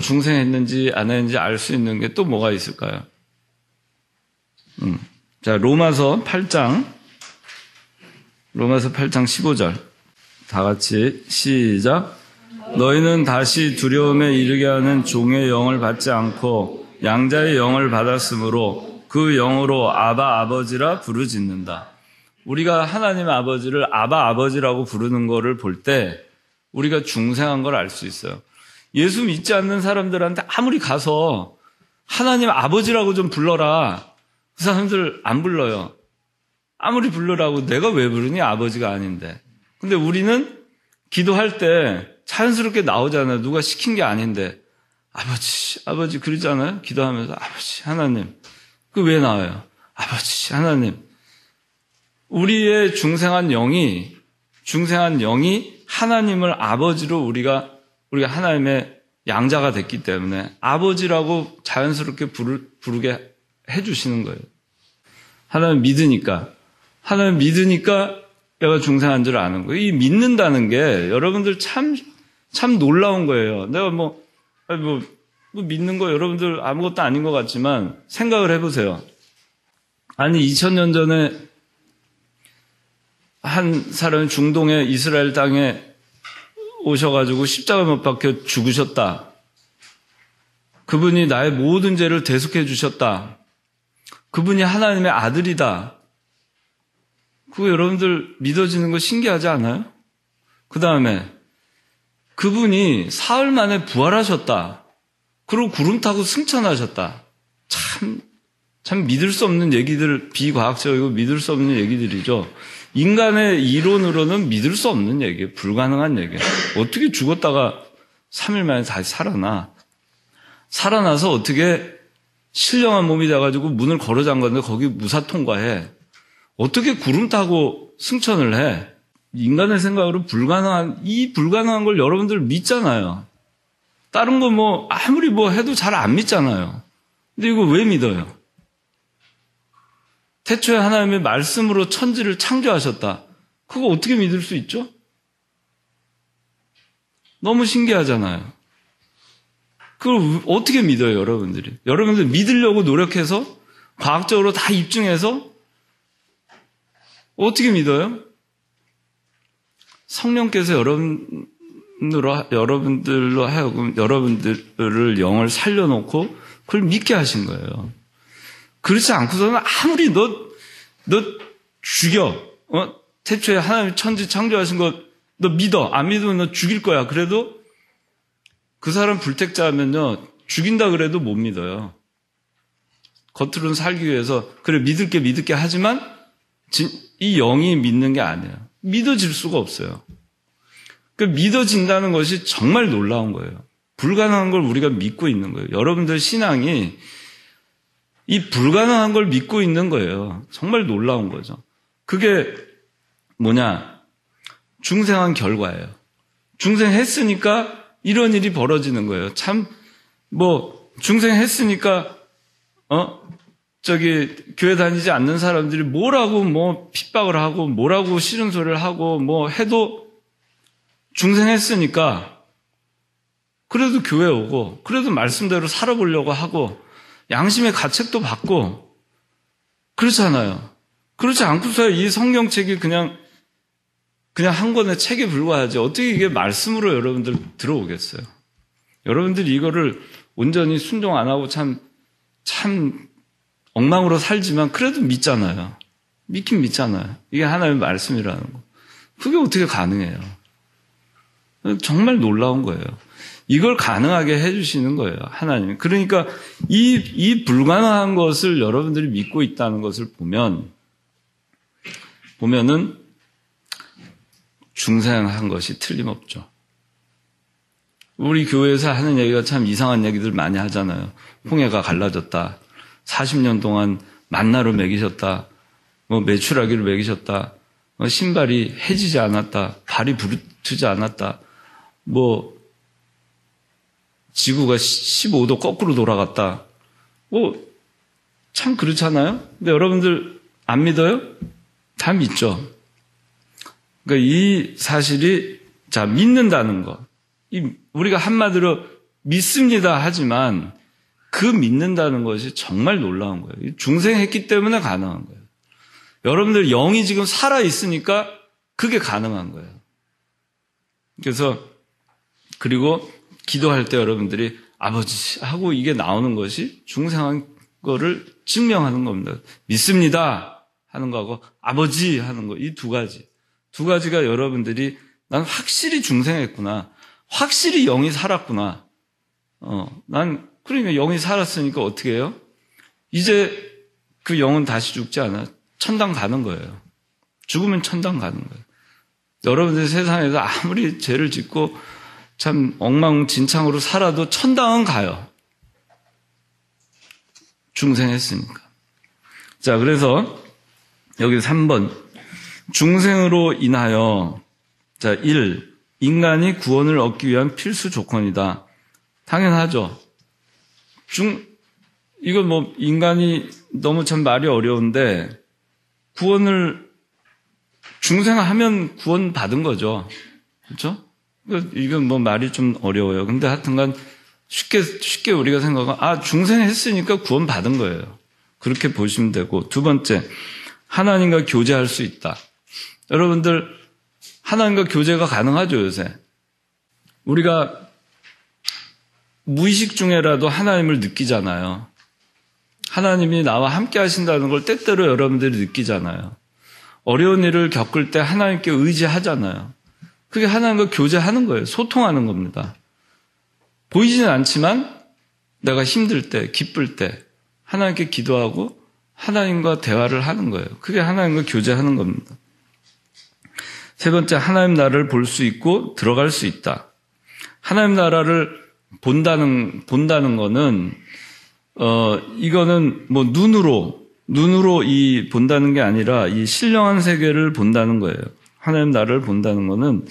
Speaker 1: 중생했는지 안 했는지 알 수 있는 게 또 뭐가 있을까요? 자, 로마서 8장 15절 다 같이 시작. 너희는 다시 두려움에 이르게 하는 종의 영을 받지 않고 양자의 영을 받았으므로 그 영으로 아바 아버지라 부르짖는다. 우리가 하나님 아버지를 아바 아버지라고 부르는 거를 볼 때 우리가 중생한 걸 알 수 있어요. 예수 믿지 않는 사람들한테 아무리 가서 하나님 아버지라고 좀 불러라. 그 사람들 안 불러요. 아무리 부르라고 내가 왜 부르니? 아버지가 아닌데. 근데 우리는 기도할 때 자연스럽게 나오잖아요. 누가 시킨 게 아닌데. 아버지 그러잖아요. 기도하면서 아버지 하나님. 그 왜 나와요? 아버지 하나님. 우리의 중생한 영이 하나님을 아버지로 우리가 하나님의 양자가 됐기 때문에 아버지라고 자연스럽게 부르게 해주시는 거예요. 하나님 믿으니까 내가 중생한 줄 아는 거예요. 이 믿는다는 게 여러분들 참 놀라운 거예요. 내가 믿는 거 여러분들 아무것도 아닌 것 같지만 생각을 해보세요. 아니 2000년 전에 한 사람이 중동의 이스라엘 땅에 오셔가지고 십자가 못 박혀 죽으셨다. 그분이 나의 모든 죄를 대속해 주셨다. 그분이 하나님의 아들이다. 그거 여러분들 믿어지는 거 신기하지 않아요? 그 다음에 그분이 사흘 만에 부활하셨다. 그리고 구름 타고 승천하셨다. 참 믿을 수 없는 얘기들, 비과학적이고 믿을 수 없는 얘기들이죠. 인간의 이론으로는 믿을 수 없는 얘기예요. 불가능한 얘기예요. 어떻게 죽었다가 3일 만에 다시 살아나서 어떻게 신령한 몸이 돼가지고 문을 걸어 잠갔는데 거기 무사 통과해. 어떻게 구름 타고 승천을 해. 인간의 생각으로 불가능한 걸 여러분들 믿잖아요. 다른 거 아무리 해도 잘 안 믿잖아요. 근데 이거 왜 믿어요? 태초에 하나님의 말씀으로 천지를 창조하셨다. 그거 어떻게 믿을 수 있죠? 너무 신기하잖아요. 그걸 어떻게 믿어요, 여러분들이? 여러분들 믿으려고 노력해서 과학적으로 다 입증해서 어떻게 믿어요? 성령께서 여러분들로 하여금 여러분들을 영을 살려놓고 그걸 믿게 하신 거예요. 그렇지 않고서는 아무리 너 죽여. 태초에 하나님 천지 창조하신 거 너 믿어. 안 믿으면 너 죽일 거야. 그래도 그 사람 불택자면요. 죽인다 그래도 못 믿어요. 겉으로는 살기 위해서 그래 믿을게 하지만 이 영이 믿는 게 아니에요. 믿어질 수가 없어요. 그 믿어진다는 것이 정말 놀라운 거예요. 불가능한 걸 우리가 믿고 있는 거예요. 여러분들 신앙이 이 불가능한 걸 믿고 있는 거예요. 정말 놀라운 거죠. 그게 뭐냐? 중생한 결과예요. 중생했으니까 이런 일이 벌어지는 거예요. 참, 중생했으니까, 교회 다니지 않는 사람들이 뭐라고 핍박을 하고, 뭐라고 싫은 소리를 하고, 해도 중생했으니까, 그래도 교회 오고, 그래도 말씀대로 살아보려고 하고, 양심의 가책도 받고, 그렇잖아요. 그렇지 않고서 이 성경책이 그냥 한 권의 책에 불과하지. 어떻게 이게 말씀으로 여러분들 들어오겠어요? 여러분들이 이거를 온전히 순종 안 하고 참 엉망으로 살지만 그래도 믿잖아요. 믿긴 믿잖아요. 이게 하나님의 말씀이라는 거. 그게 어떻게 가능해요? 정말 놀라운 거예요. 이걸 가능하게 해주시는 거예요. 하나님. 그러니까 이 불가능한 것을 여러분들이 믿고 있다는 것을 보면은 중생한 것이 틀림없죠. 우리 교회에서 하는 얘기가 참 이상한 얘기들 많이 하잖아요. 홍해가 갈라졌다. 40년 동안 만나로 먹이셨다. 메추라기를 먹이셨다. 신발이 해지지 않았다. 발이 부르트지 않았다. 지구가 15도 거꾸로 돌아갔다. 참 그렇잖아요? 근데 여러분들 안 믿어요? 다 믿죠. 그러니까 이 사실이, 믿는다는 것. 우리가 한마디로 믿습니다 하지만 그 믿는다는 것이 정말 놀라운 거예요. 중생했기 때문에 가능한 거예요. 여러분들 영이 지금 살아있으니까 그게 가능한 거예요. 그리고 기도할 때 여러분들이 아버지 하고 이게 나오는 것이 중생한 거를 증명하는 겁니다. 믿습니다 하는 거하고 아버지 하는 거, 이 두 가지가 여러분들이 난 확실히 중생했구나. 확실히 영이 살았구나. 그러니까 영이 살았으니까 어떻게 해요? 이제 그 영은 다시 죽지 않아요. 천당 가는 거예요. 죽으면 천당 가는 거예요. 여러분들 세상에서 아무리 죄를 짓고 참 엉망진창으로 살아도 천당은 가요. 중생했으니까. 자, 그래서 여기 3번. 중생으로 인하여 1. 인간이 구원을 얻기 위한 필수 조건이다. 당연하죠. 이건 인간이 너무 참 말이 어려운데 구원을 중생하면 구원 받은 거죠. 그렇죠? 이건 말이 좀 어려워요. 근데 하여튼간 쉽게 우리가 생각하면 중생했으니까 구원 받은 거예요. 그렇게 보시면 되고. 두 번째, 하나님과 교제할 수 있다. 여러분들 하나님과 교제가 가능하죠, 요새. 우리가 무의식 중에라도 하나님을 느끼잖아요. 하나님이 나와 함께 하신다는 걸 때때로 여러분들이 느끼잖아요. 어려운 일을 겪을 때 하나님께 의지하잖아요. 그게 하나님과 교제하는 거예요. 소통하는 겁니다. 보이지는 않지만 내가 힘들 때, 기쁠 때 하나님께 기도하고 하나님과 대화를 하는 거예요. 그게 하나님과 교제하는 겁니다. 세 번째, 하나님 나라를 볼 수 있고 들어갈 수 있다. 하나님 나라를 본다는 거는 이거는 눈으로 본다는 게 아니라 이 신령한 세계를 본다는 거예요. 하나님 나라를 본다는 거는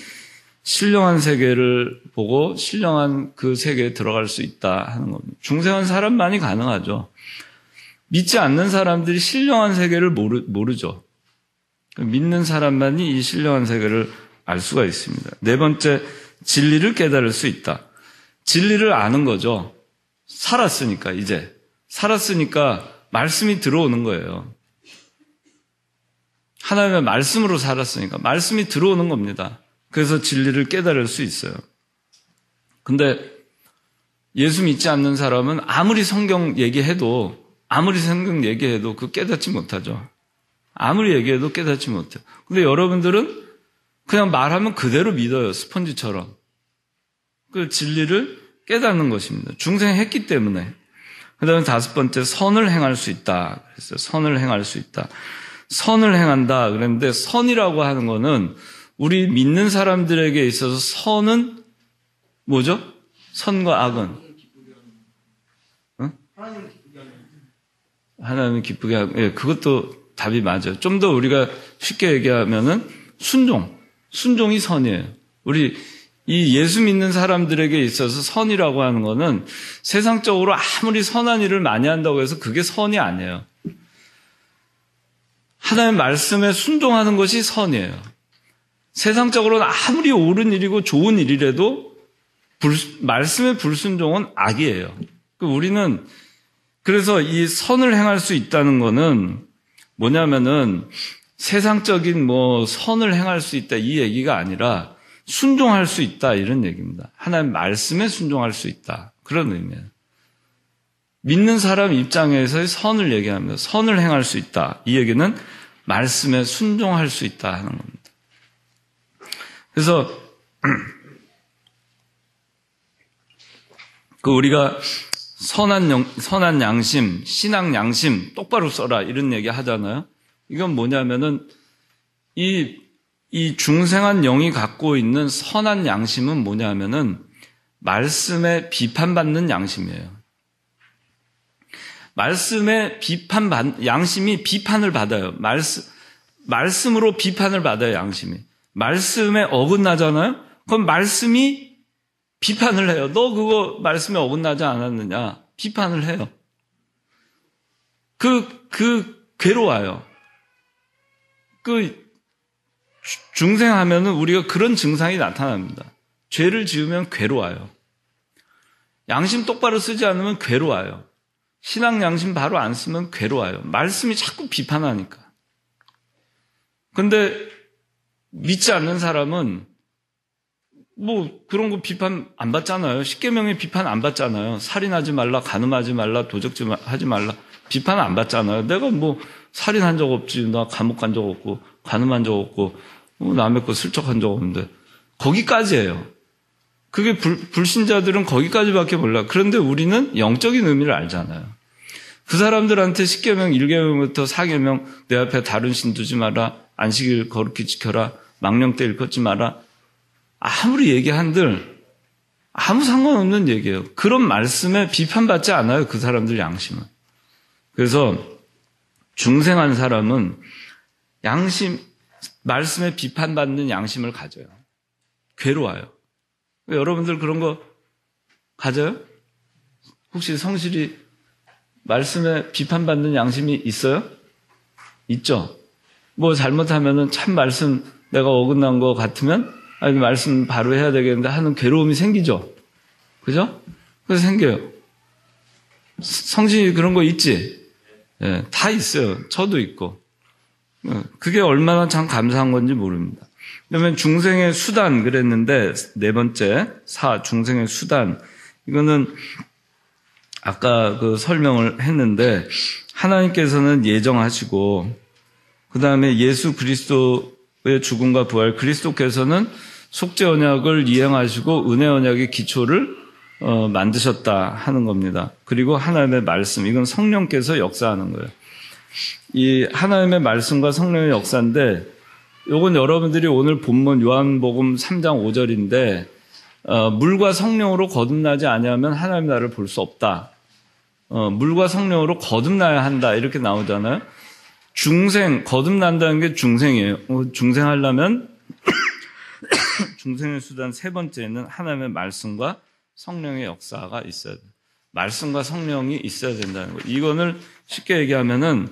Speaker 1: 신령한 세계를 보고 신령한 그 세계에 들어갈 수 있다 하는 겁니다. 중생한 사람만이 가능하죠. 믿지 않는 사람들이 신령한 세계를 모르죠. 믿는 사람만이 이 신령한 세계를 알 수가 있습니다. 네 번째, 진리를 깨달을 수 있다. 진리를 아는 거죠. 살았으니까, 이제. 살았으니까 말씀이 들어오는 거예요. 하나님의 말씀으로 살았으니까 말씀이 들어오는 겁니다. 그래서 진리를 깨달을 수 있어요. 근데 예수 믿지 않는 사람은 아무리 성경 얘기해도 그 깨닫지 못하죠. 아무리 얘기해도 깨닫지 못해요. 근데 여러분들은 그냥 말하면 그대로 믿어요. 스펀지처럼. 그 진리를 깨닫는 것입니다. 중생했기 때문에. 그 다음에 5번째, 선을 행할 수 있다. 그랬어요. 선을 행할 수 있다. 선을 행한다 그랬는데, 선이라고 하는 거는 우리 믿는 사람들에게 있어서 선은 뭐죠? 선과 악은? 응? 하나님을 기쁘게 하고, 예, 그것도 답이 맞아요. 좀 더 우리가 쉽게 얘기하면은 순종이 선이에요. 우리 이 예수 믿는 사람들에게 있어서 선이라고 하는 거는 세상적으로 아무리 선한 일을 많이 한다고 해서 그게 선이 아니에요. 하나님의 말씀에 순종하는 것이 선이에요. 세상적으로는 아무리 옳은 일이고 좋은 일이라도 말씀의 불순종은 악이에요. 우리는 그래서 이 선을 행할 수 있다는 거는 뭐냐면은 세상적인 선을 행할 수 있다 이 얘기가 아니라 순종할 수 있다 이런 얘기입니다. 하나님 말씀에 순종할 수 있다. 그런 의미예요. 믿는 사람 입장에서의 선을 얘기합니다. 선을 행할 수 있다. 이 얘기는 말씀에 순종할 수 있다 하는 겁니다. 그래서 우리가 선한 양심, 신앙 양심 똑바로 써라 이런 얘기 하잖아요. 이건 뭐냐면은 이 중생한 영이 갖고 있는 선한 양심은 뭐냐면은 말씀에 비판받는 양심이에요. 말씀에 양심이 비판을 받아요. 말씀으로 비판을 받아요, 양심이. 말씀에 어긋나잖아요? 그럼 말씀이 비판을 해요. 너 그거 말씀에 어긋나지 않았느냐? 비판을 해요. 괴로워요. 중생하면은 우리가 그런 증상이 나타납니다. 죄를 지으면 괴로워요. 양심 똑바로 쓰지 않으면 괴로워요. 신앙 양심 바로 안 쓰면 괴로워요. 말씀이 자꾸 비판하니까. 근데 믿지 않는 사람은 그런 거 비판 안 받잖아요. 십계명의 비판 안 받잖아요. 살인하지 말라, 간음하지 말라, 도적질하지 말라. 비판 안 받잖아요. 내가 살인한 적 없지. 나 감옥 간 적 없고, 간음한 적 없고, 남의 거 슬쩍한 적 없는데. 거기까지예요. 그게 불신자들은 거기까지밖에 몰라. 그런데 우리는 영적인 의미를 알잖아요. 그 사람들한테 십계명 1계명부터 4계명 내 앞에 다른 신 두지 마라. 안식일 거룩히 지켜라. 망령 때 일컫지 마라. 아무리 얘기한들 아무 상관없는 얘기예요. 그런 말씀에 비판받지 않아요. 그 사람들 양심은. 그래서 중생한 사람은 말씀에 비판받는 양심을 가져요. 괴로워요. 여러분들 그런 거 가져요? 혹시 성실히 말씀에 비판받는 양심이 있어요? 있죠? 잘못하면은 참 말씀 내가 어긋난 거 같으면 말씀 바로 해야 되겠는데 하는 괴로움이 생기죠? 그죠? 그래서 생겨요. 성신이 그런 거 있지? 예, 다 있어요. 저도 있고. 그게 얼마나 참 감사한 건지 모릅니다. 그러면 중생의 수단 그랬는데 4번째 중생의 수단 이거는 아까 설명을 했는데 하나님께서는 예정하시고 그 다음에 예수 그리스도의 죽음과 부활 그리스도께서는 속죄 언약을 이행하시고 은혜 언약의 기초를 만드셨다 하는 겁니다. 그리고 하나님의 말씀 이건 성령께서 역사하는 거예요. 이 하나님의 말씀과 성령의 역사인데 요건 여러분들이 오늘 본문 요한복음 3장 5절인데 물과 성령으로 거듭나지 아니하면 하나님 나라를 볼 수 없다. 물과 성령으로 거듭나야 한다 이렇게 나오잖아요. 거듭난다는 게 중생이에요. 중생하려면 중생의 수단 3번째는 하나님의 말씀과 성령의 역사가 있어야 돼요. 말씀과 성령이 있어야 된다는 거예요. 이거를 쉽게 얘기하면은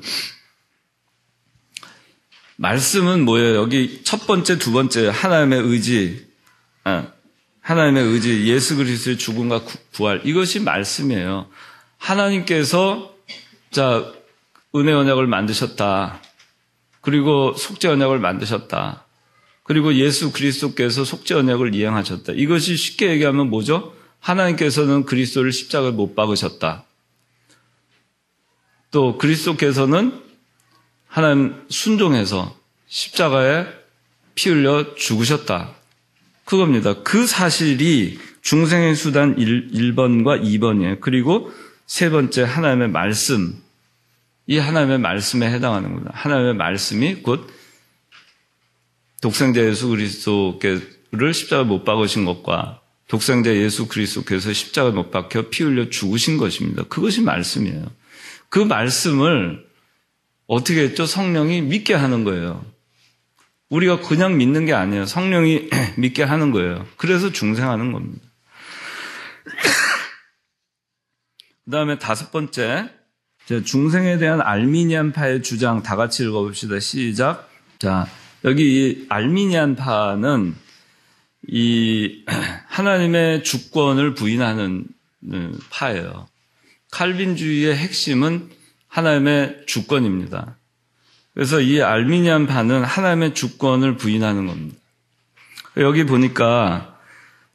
Speaker 1: 말씀은 뭐예요? 여기 첫 번째, 두 번째 하나님의 의지, 하나님의 의지, 예수 그리스도의 죽음과 부활, 이것이 말씀이에요. 하나님께서 자 은혜 언약을 만드셨다. 그리고 속죄 언약을 만드셨다. 그리고 예수 그리스도께서 속죄 언약을 이행하셨다. 이것이 쉽게 얘기하면 뭐죠? 하나님께서는 그리스도를 십자가에 못 박으셨다. 또 그리스도께서는 하나님 순종해서 십자가에 피 흘려 죽으셨다. 그겁니다. 그 사실이 중생의 수단 1번과 2번이에요. 그리고 세 번째 하나님의 말씀. 이 하나님의 말씀에 해당하는 겁니다. 하나님의 말씀이 곧 독생자 예수 그리스도를 십자가에 못 박으신 것과 독생자 예수 그리스도께서 십자가에 못 박혀 피 흘려 죽으신 것입니다. 그것이 말씀이에요. 그 말씀을 어떻게 했죠? 성령이 믿게 하는 거예요. 우리가 그냥 믿는 게 아니에요. 성령이 믿게 하는 거예요. 그래서 중생하는 겁니다. 그 다음에 다섯 번째, 중생에 대한 알미니안파의 주장 다 같이 읽어봅시다. 시작. 자, 여기 이 알미니안파는 이 하나님의 주권을 부인하는 파예요. 칼빈주의의 핵심은 하나님의 주권입니다. 그래서 이 알미니안파는 하나님의 주권을 부인하는 겁니다. 여기 보니까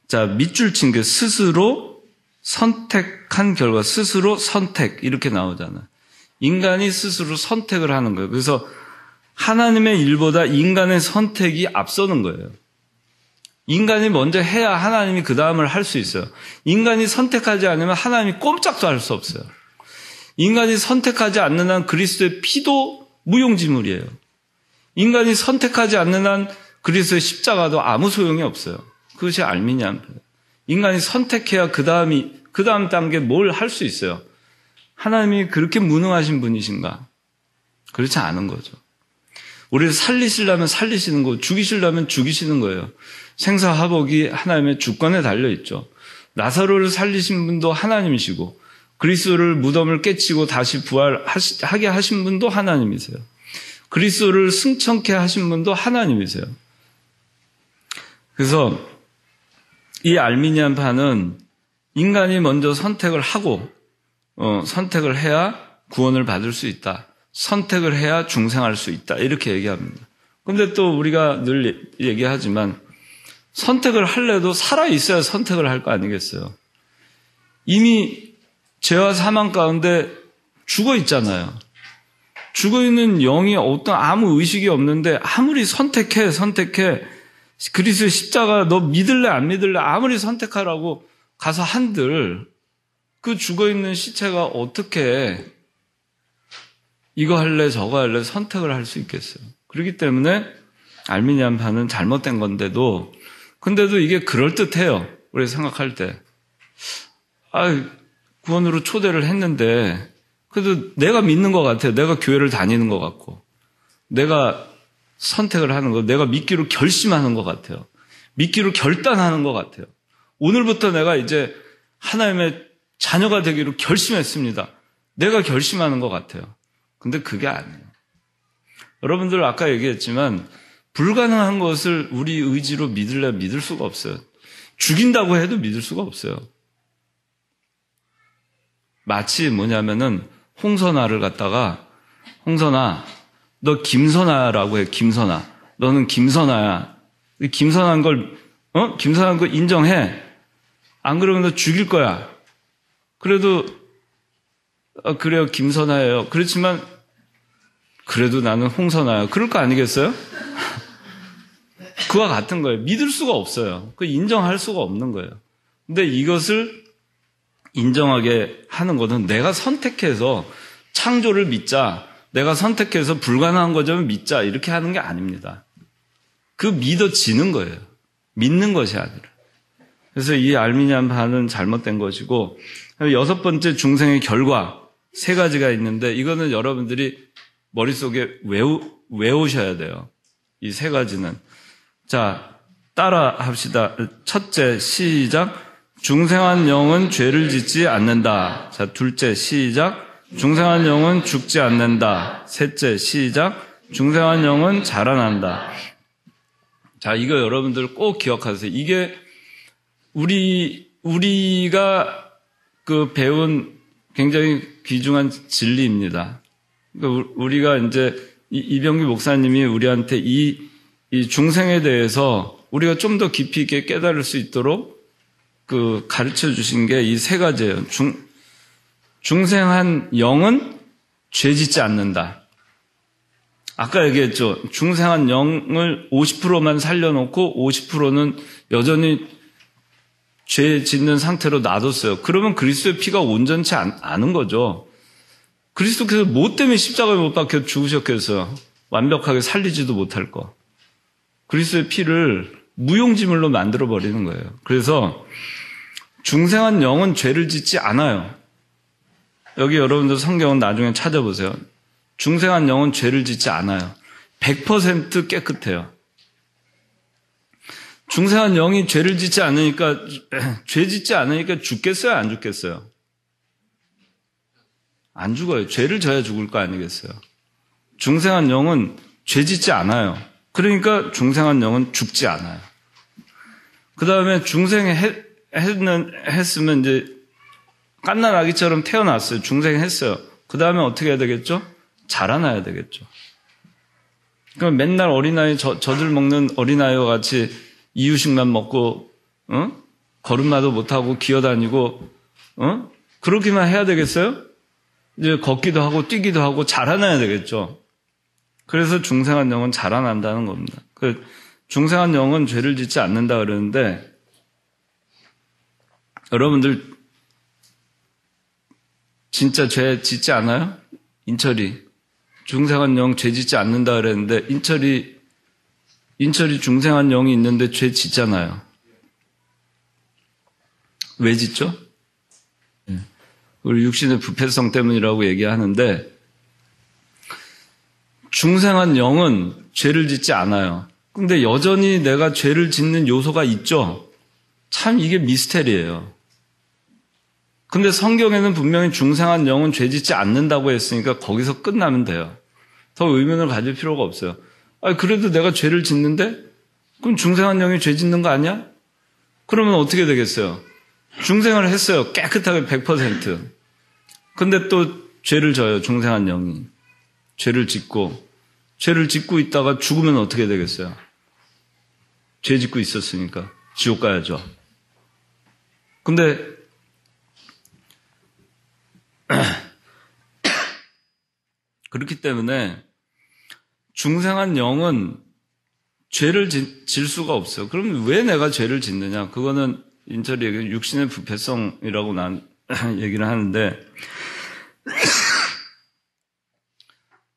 Speaker 1: 자 밑줄 친 게 스스로 선택한 결과, 스스로 선택 이렇게 나오잖아요. 인간이 스스로 선택을 하는 거예요. 그래서 하나님의 일보다 인간의 선택이 앞서는 거예요. 인간이 먼저 해야 하나님이 그 다음을 할 수 있어요. 인간이 선택하지 않으면 하나님이 꼼짝도 할 수 없어요. 인간이 선택하지 않는 한 그리스도의 피도 무용지물이에요. 인간이 선택하지 않는 한 그리스도의 십자가도 아무 소용이 없어요. 그것이 알미니안파예요. 인간이 선택해야 그 다음 단계 뭘 할 수 있어요. 하나님이 그렇게 무능하신 분이신가? 그렇지 않은 거죠. 우리를 살리시려면 살리시는 거고 죽이시려면 죽이시는 거예요. 생사화복이 하나님의 주권에 달려있죠. 나사로를 살리신 분도 하나님이시고 그리스도를 무덤을 깨치고 다시 부활하게 하신 분도 하나님이세요. 그리스도를 승천케 하신 분도 하나님이세요. 그래서 이 알미니안파는 인간이 먼저 선택을 하고 선택을 해야 구원을 받을 수 있다. 선택을 해야 중생할 수 있다. 이렇게 얘기합니다. 그런데 또 우리가 늘 얘기하지만 선택을 하려도 살아있어야 선택을 할 거 아니겠어요. 이미 죄와 사망 가운데 죽어 있잖아요. 죽어 있는 영이 아무 의식이 없는데 아무리 선택해 그리스도의 십자가 너 믿을래 안 믿을래 아무리 선택하라고 가서 한들 그 죽어 있는 시체가 어떻게 이거 할래 저거 할래 선택을 할 수 있겠어요. 그렇기 때문에 알미니안파는 잘못된 건데도 근데도 이게 그럴듯해요. 우리 생각할 때 구원으로 초대를 했는데 그래도 내가 믿는 것 같아요. 내가 교회를 다니는 것 같고 내가 선택을 하는 거 내가 믿기로 결심하는 것 같아요. 믿기로 결단하는 것 같아요. 오늘부터 내가 이제 하나님의 자녀가 되기로 결심했습니다. 내가 결심하는 것 같아요. 근데 그게 아니에요. 여러분들 아까 얘기했지만 불가능한 것을 우리 의지로 믿을 수가 없어요. 죽인다고 해도 믿을 수가 없어요. 마치 뭐냐면은 홍선아를 갖다가 홍선아 너 김선아라고 해. 김선아 너는 김선아야. 김선아인 걸 인정해. 안 그러면 너 죽일 거야. 그래도 그래요 김선아예요. 그렇지만 그래도 나는 홍선아야. 그럴 거 아니겠어요? 그와 같은 거예요. 믿을 수가 없어요. 그 인정할 수가 없는 거예요. 근데 이것을 인정하게 하는 것은 내가 선택해서 창조를 믿자, 내가 선택해서 불가능한 거좀 믿자 이렇게 하는 게 아닙니다. 그 믿어지는 거예요. 믿는 것이 아니라. 그래서 이 알미니안파는 잘못된 것이고 여섯 번째 중생의 결과 세 가지가 있는데 이거는 여러분들이 머릿속에 외우셔야 돼요. 이 세 가지는. 자, 따라 합시다. 첫째, 시작. 중생한 영은 죄를 짓지 않는다. 자, 둘째, 시작. 중생한 영은 죽지 않는다. 셋째, 시작. 중생한 영은 자라난다. 자, 이거 여러분들 꼭 기억하세요. 이게 우리가 그 배운 굉장히 귀중한 진리입니다. 그러니까 우리가 이제 이병규 목사님이 우리한테 이 중생에 대해서 우리가 좀 더 깊이 있게 깨달을 수 있도록 그 가르쳐 주신 게 이 세 가지예요. 중생한 영은 죄 짓지 않는다. 아까 얘기했죠. 중생한 영을 50%만 살려놓고 50%는 여전히 죄 짓는 상태로 놔뒀어요. 그러면 그리스도의 피가 온전치 않은 거죠. 그리스도께서 뭐 때문에 십자가에 못 박혀 죽으셨겠어요? 완벽하게 살리지도 못할 거. 그리스도의 피를 무용지물로 만들어버리는 거예요. 그래서 중생한 영은 죄를 짓지 않아요. 여기 여러분들 성경은 나중에 찾아보세요. 중생한 영은 죄를 짓지 않아요. 100% 깨끗해요. 중생한 영이 죄를 짓지 않으니까, 죄 짓지 않으니까 죽겠어요? 안 죽겠어요? 안 죽어요. 죄를 져야 죽을 거 아니겠어요? 중생한 영은 죄 짓지 않아요. 그러니까 중생한 영은 죽지 않아요. 그 다음에 했으면 이제 갓난 아기처럼 태어났어요. 중생했어요. 그 다음에 어떻게 해야 되겠죠? 자라나야 되겠죠. 그럼 맨날 어린아이, 젖을 먹는 어린아이와 같이 이유식만 먹고, 걸음마도 못하고 기어다니고, 그러기만 해야 되겠어요? 이제 걷기도 하고 뛰기도 하고 자라나야 되겠죠. 그래서 중생한 영은 자라난다는 겁니다. 중생한 영은 죄를 짓지 않는다 그러는데, 여러분들 진짜 죄 짓지 않아요? 인철이 중생한 영 죄 짓지 않는다 그랬는데 인철이 중생한 영이 있는데 죄 짓잖아요. 왜 짓죠? 우리 육신의 부패성 때문이라고 얘기하는데 중생한 영은 죄를 짓지 않아요. 근데 여전히 내가 죄를 짓는 요소가 있죠. 참 이게 미스테리예요. 근데 성경에는 분명히 중생한 영은 죄 짓지 않는다고 했으니까 거기서 끝나면 돼요. 더 의문을 가질 필요가 없어요. 그래도 내가 죄를 짓는데? 그럼 중생한 영이 죄 짓는 거 아니야? 그러면 어떻게 되겠어요? 중생을 했어요. 깨끗하게 100%. 근데 또 죄를 져요. 중생한 영이. 죄를 짓고 있다가 죽으면 어떻게 되겠어요? 죄 짓고 있었으니까 지옥 가야죠. 근데 그렇기 때문에 중생한 영은 죄를 질 수가 없어요. 그럼 왜 내가 죄를 짓느냐? 그거는 인철이 얘기한 육신의 부패성이라고 난 얘기를 하는데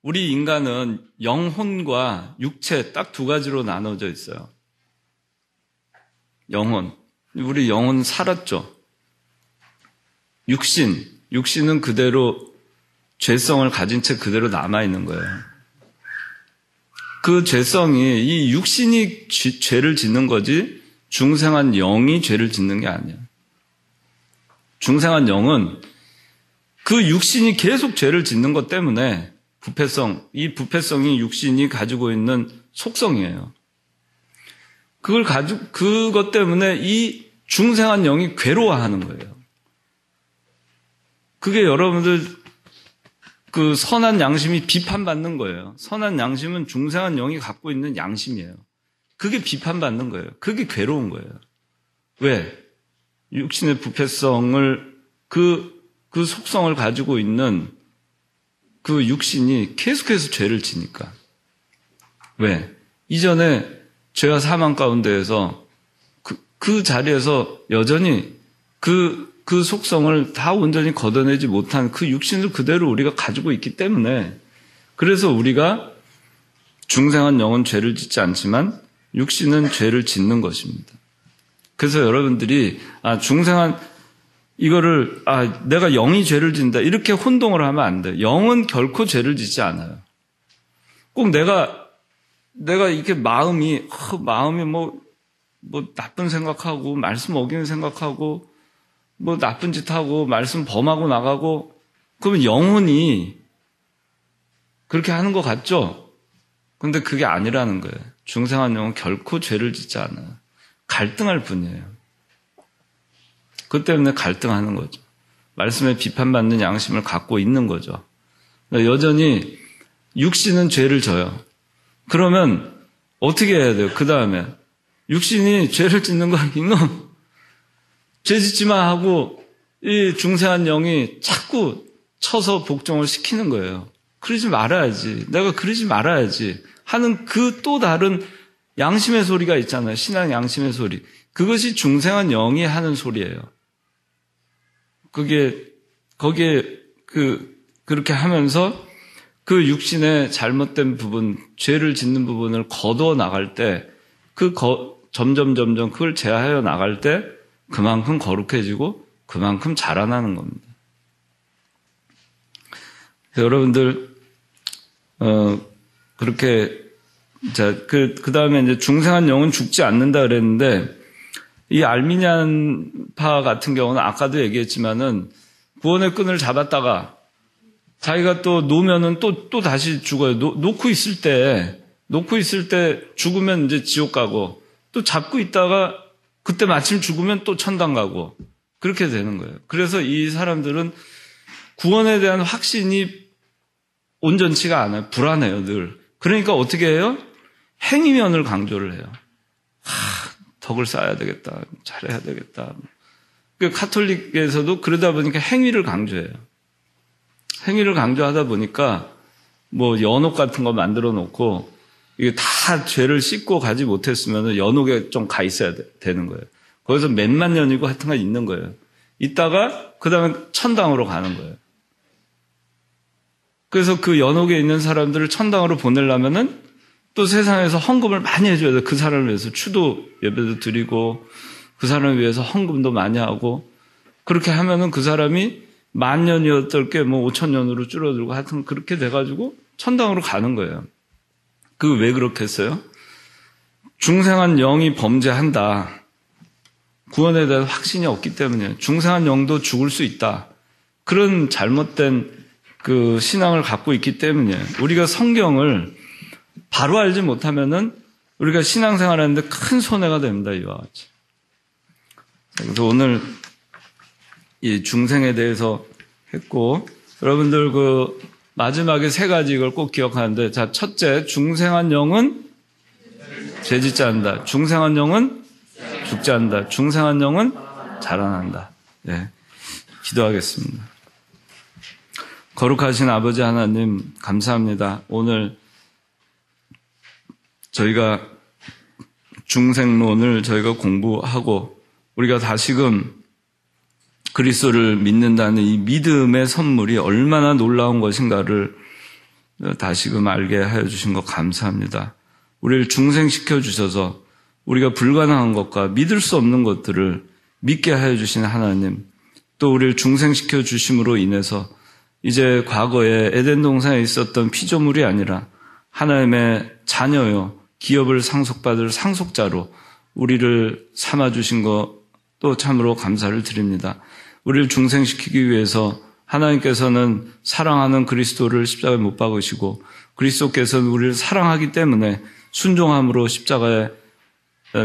Speaker 1: 우리 인간은 영혼과 육체 딱 두 가지로 나눠져 있어요. 영혼. 우리 영혼 살았죠. 육신은 그대로 죄성을 가진 채 그대로 남아있는 거예요. 그 죄성이 이 육신이 죄를 짓는 거지 중생한 영이 죄를 짓는 게 아니에요. 중생한 영은 그 육신이 계속 죄를 짓는 것 때문에 이 부패성이 육신이 가지고 있는 속성이에요. 그것 때문에 이 중생한 영이 괴로워하는 거예요. 그게 여러분들 그 선한 양심이 비판받는 거예요. 선한 양심은 중생한 영이 갖고 있는 양심이에요. 그게 비판받는 거예요. 그게 괴로운 거예요. 왜? 육신의 부패성을 그 속성을 가지고 있는 그 육신이 계속해서 죄를 지니까. 왜? 이전에 죄와 사망 가운데에서 그 자리에서 여전히 그 속성을 다 온전히 걷어내지 못한 그 육신을 그대로 우리가 가지고 있기 때문에 그래서 우리가 중생한 영은 죄를 짓지 않지만 육신은 죄를 짓는 것입니다. 그래서 여러분들이 내가 영이 죄를 짓는다 이렇게 혼동을 하면 안 돼요. 영은 결코 죄를 짓지 않아요. 꼭 내가 이렇게 마음이 뭐 나쁜 생각하고 말씀 어기는 생각하고 뭐 나쁜 짓 하고 말씀 범하고 나가고 그러면 영혼이 그렇게 하는 것 같죠? 근데 그게 아니라는 거예요. 중생한 영은 결코 죄를 짓지 않아요. 갈등할 뿐이에요. 그것 때문에 갈등하는 거죠. 말씀에 비판받는 양심을 갖고 있는 거죠. 여전히 육신은 죄를 져요. 그러면 어떻게 해야 돼요? 그 다음에 육신이 죄를 짓는 거 이놈 죄 짓지 마 하고 이 중생한 영이 자꾸 쳐서 복종을 시키는 거예요. 그러지 말아야지. 내가 그러지 말아야지 하는 그 또 다른 양심의 소리가 있잖아요. 신앙 양심의 소리. 그것이 중생한 영이 하는 소리예요. 거기에 그렇게 하면서 그 육신의 잘못된 부분, 죄를 짓는 부분을 거두어 나갈 때, 점점 그걸 제하여 나갈 때, 그만큼 거룩해지고, 그만큼 자라나는 겁니다. 여러분들, 그렇게, 그 다음에 이제 중생한 영은 죽지 않는다 그랬는데, 이 알미니안파 같은 경우는 아까도 얘기했지만은, 구원의 끈을 잡았다가, 자기가 또 놓으면은 또 다시 죽어요. 놓고 있을 때 죽으면 이제 지옥 가고, 또 잡고 있다가 그때 마침 죽으면 또 천당 가고, 그렇게 되는 거예요. 그래서 이 사람들은 구원에 대한 확신이 온전치가 않아요. 불안해요, 늘. 그러니까 어떻게 해요? 행위면을 강조를 해요. 덕을 쌓아야 되겠다. 잘해야 되겠다. 그 카톨릭에서도 그러다 보니까 행위를 강조해요. 행위를 강조하다 보니까 뭐 연옥 같은 거 만들어 놓고 이게 다 죄를 씻고 가지 못했으면 연옥에 좀 가 있어야 되는 거예요. 거기서 몇만 년이고 하여튼간 있는 거예요. 있다가 그 다음에 천당으로 가는 거예요. 그래서 그 연옥에 있는 사람들을 천당으로 보내려면은 또 세상에서 헌금을 많이 해줘야 돼요. 그 사람을 위해서 추도 예배도 드리고 그 사람을 위해서 헌금도 많이 하고 그렇게 하면은 그 사람이 10,000년이었던 게 뭐 5,000년으로 줄어들고 하여튼 그렇게 돼가지고 천당으로 가는 거예요. 그 왜 그렇게 했어요? 중생한 영이 범죄한다. 구원에 대한 확신이 없기 때문이에요. 중생한 영도 죽을 수 있다. 그런 잘못된 그 신앙을 갖고 있기 때문이에요. 우리가 성경을 바로 알지 못하면은 우리가 신앙생활 하는데 큰 손해가 됩니다. 이와 같이. 그래서 오늘 이 중생에 대해서 했고, 여러분들 그 마지막에 3가지 이걸 꼭 기억하는데, 자, 첫째, 중생한 영은 죄짓지 않는다. 중생한 영은 죽지 않는다. 중생한 영은 자라난다. 네. 기도하겠습니다. 거룩하신 아버지 하나님, 감사합니다. 오늘 저희가 중생론을 저희가 공부하고, 우리가 다시금 그리스도를 믿는다는 이 믿음의 선물이 얼마나 놀라운 것인가를 다시금 알게 하여 주신 것 감사합니다. 우리를 중생시켜 주셔서 우리가 불가능한 것과 믿을 수 없는 것들을 믿게 하여 주신 하나님, 또 우리를 중생시켜 주심으로 인해서 이제 과거에 에덴 동산에 있었던 피조물이 아니라 하나님의 자녀요, 기업을 상속받을 상속자로 우리를 삼아주신 것 또 참으로 감사를 드립니다. 우리를 중생시키기 위해서 하나님께서는 사랑하는 그리스도를 십자가에 못 박으시고 그리스도께서는 우리를 사랑하기 때문에 순종함으로 십자가에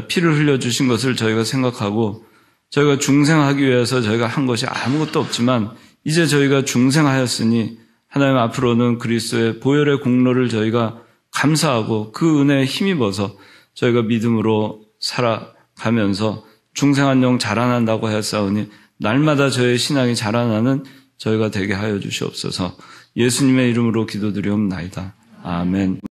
Speaker 1: 피를 흘려주신 것을 저희가 생각하고 저희가 중생하기 위해서 저희가 한 것이 아무것도 없지만 이제 저희가 중생하였으니 하나님 앞으로는 그리스도의 보혈의 공로를 저희가 감사하고 그 은혜에 힘입어서 저희가 믿음으로 살아가면서 중생한 영 자라난다고 하였사오니 날마다 저의 신앙이 자라나는 저희가 되게 하여 주시옵소서. 예수님의 이름으로 기도드리옵나이다. 아멘.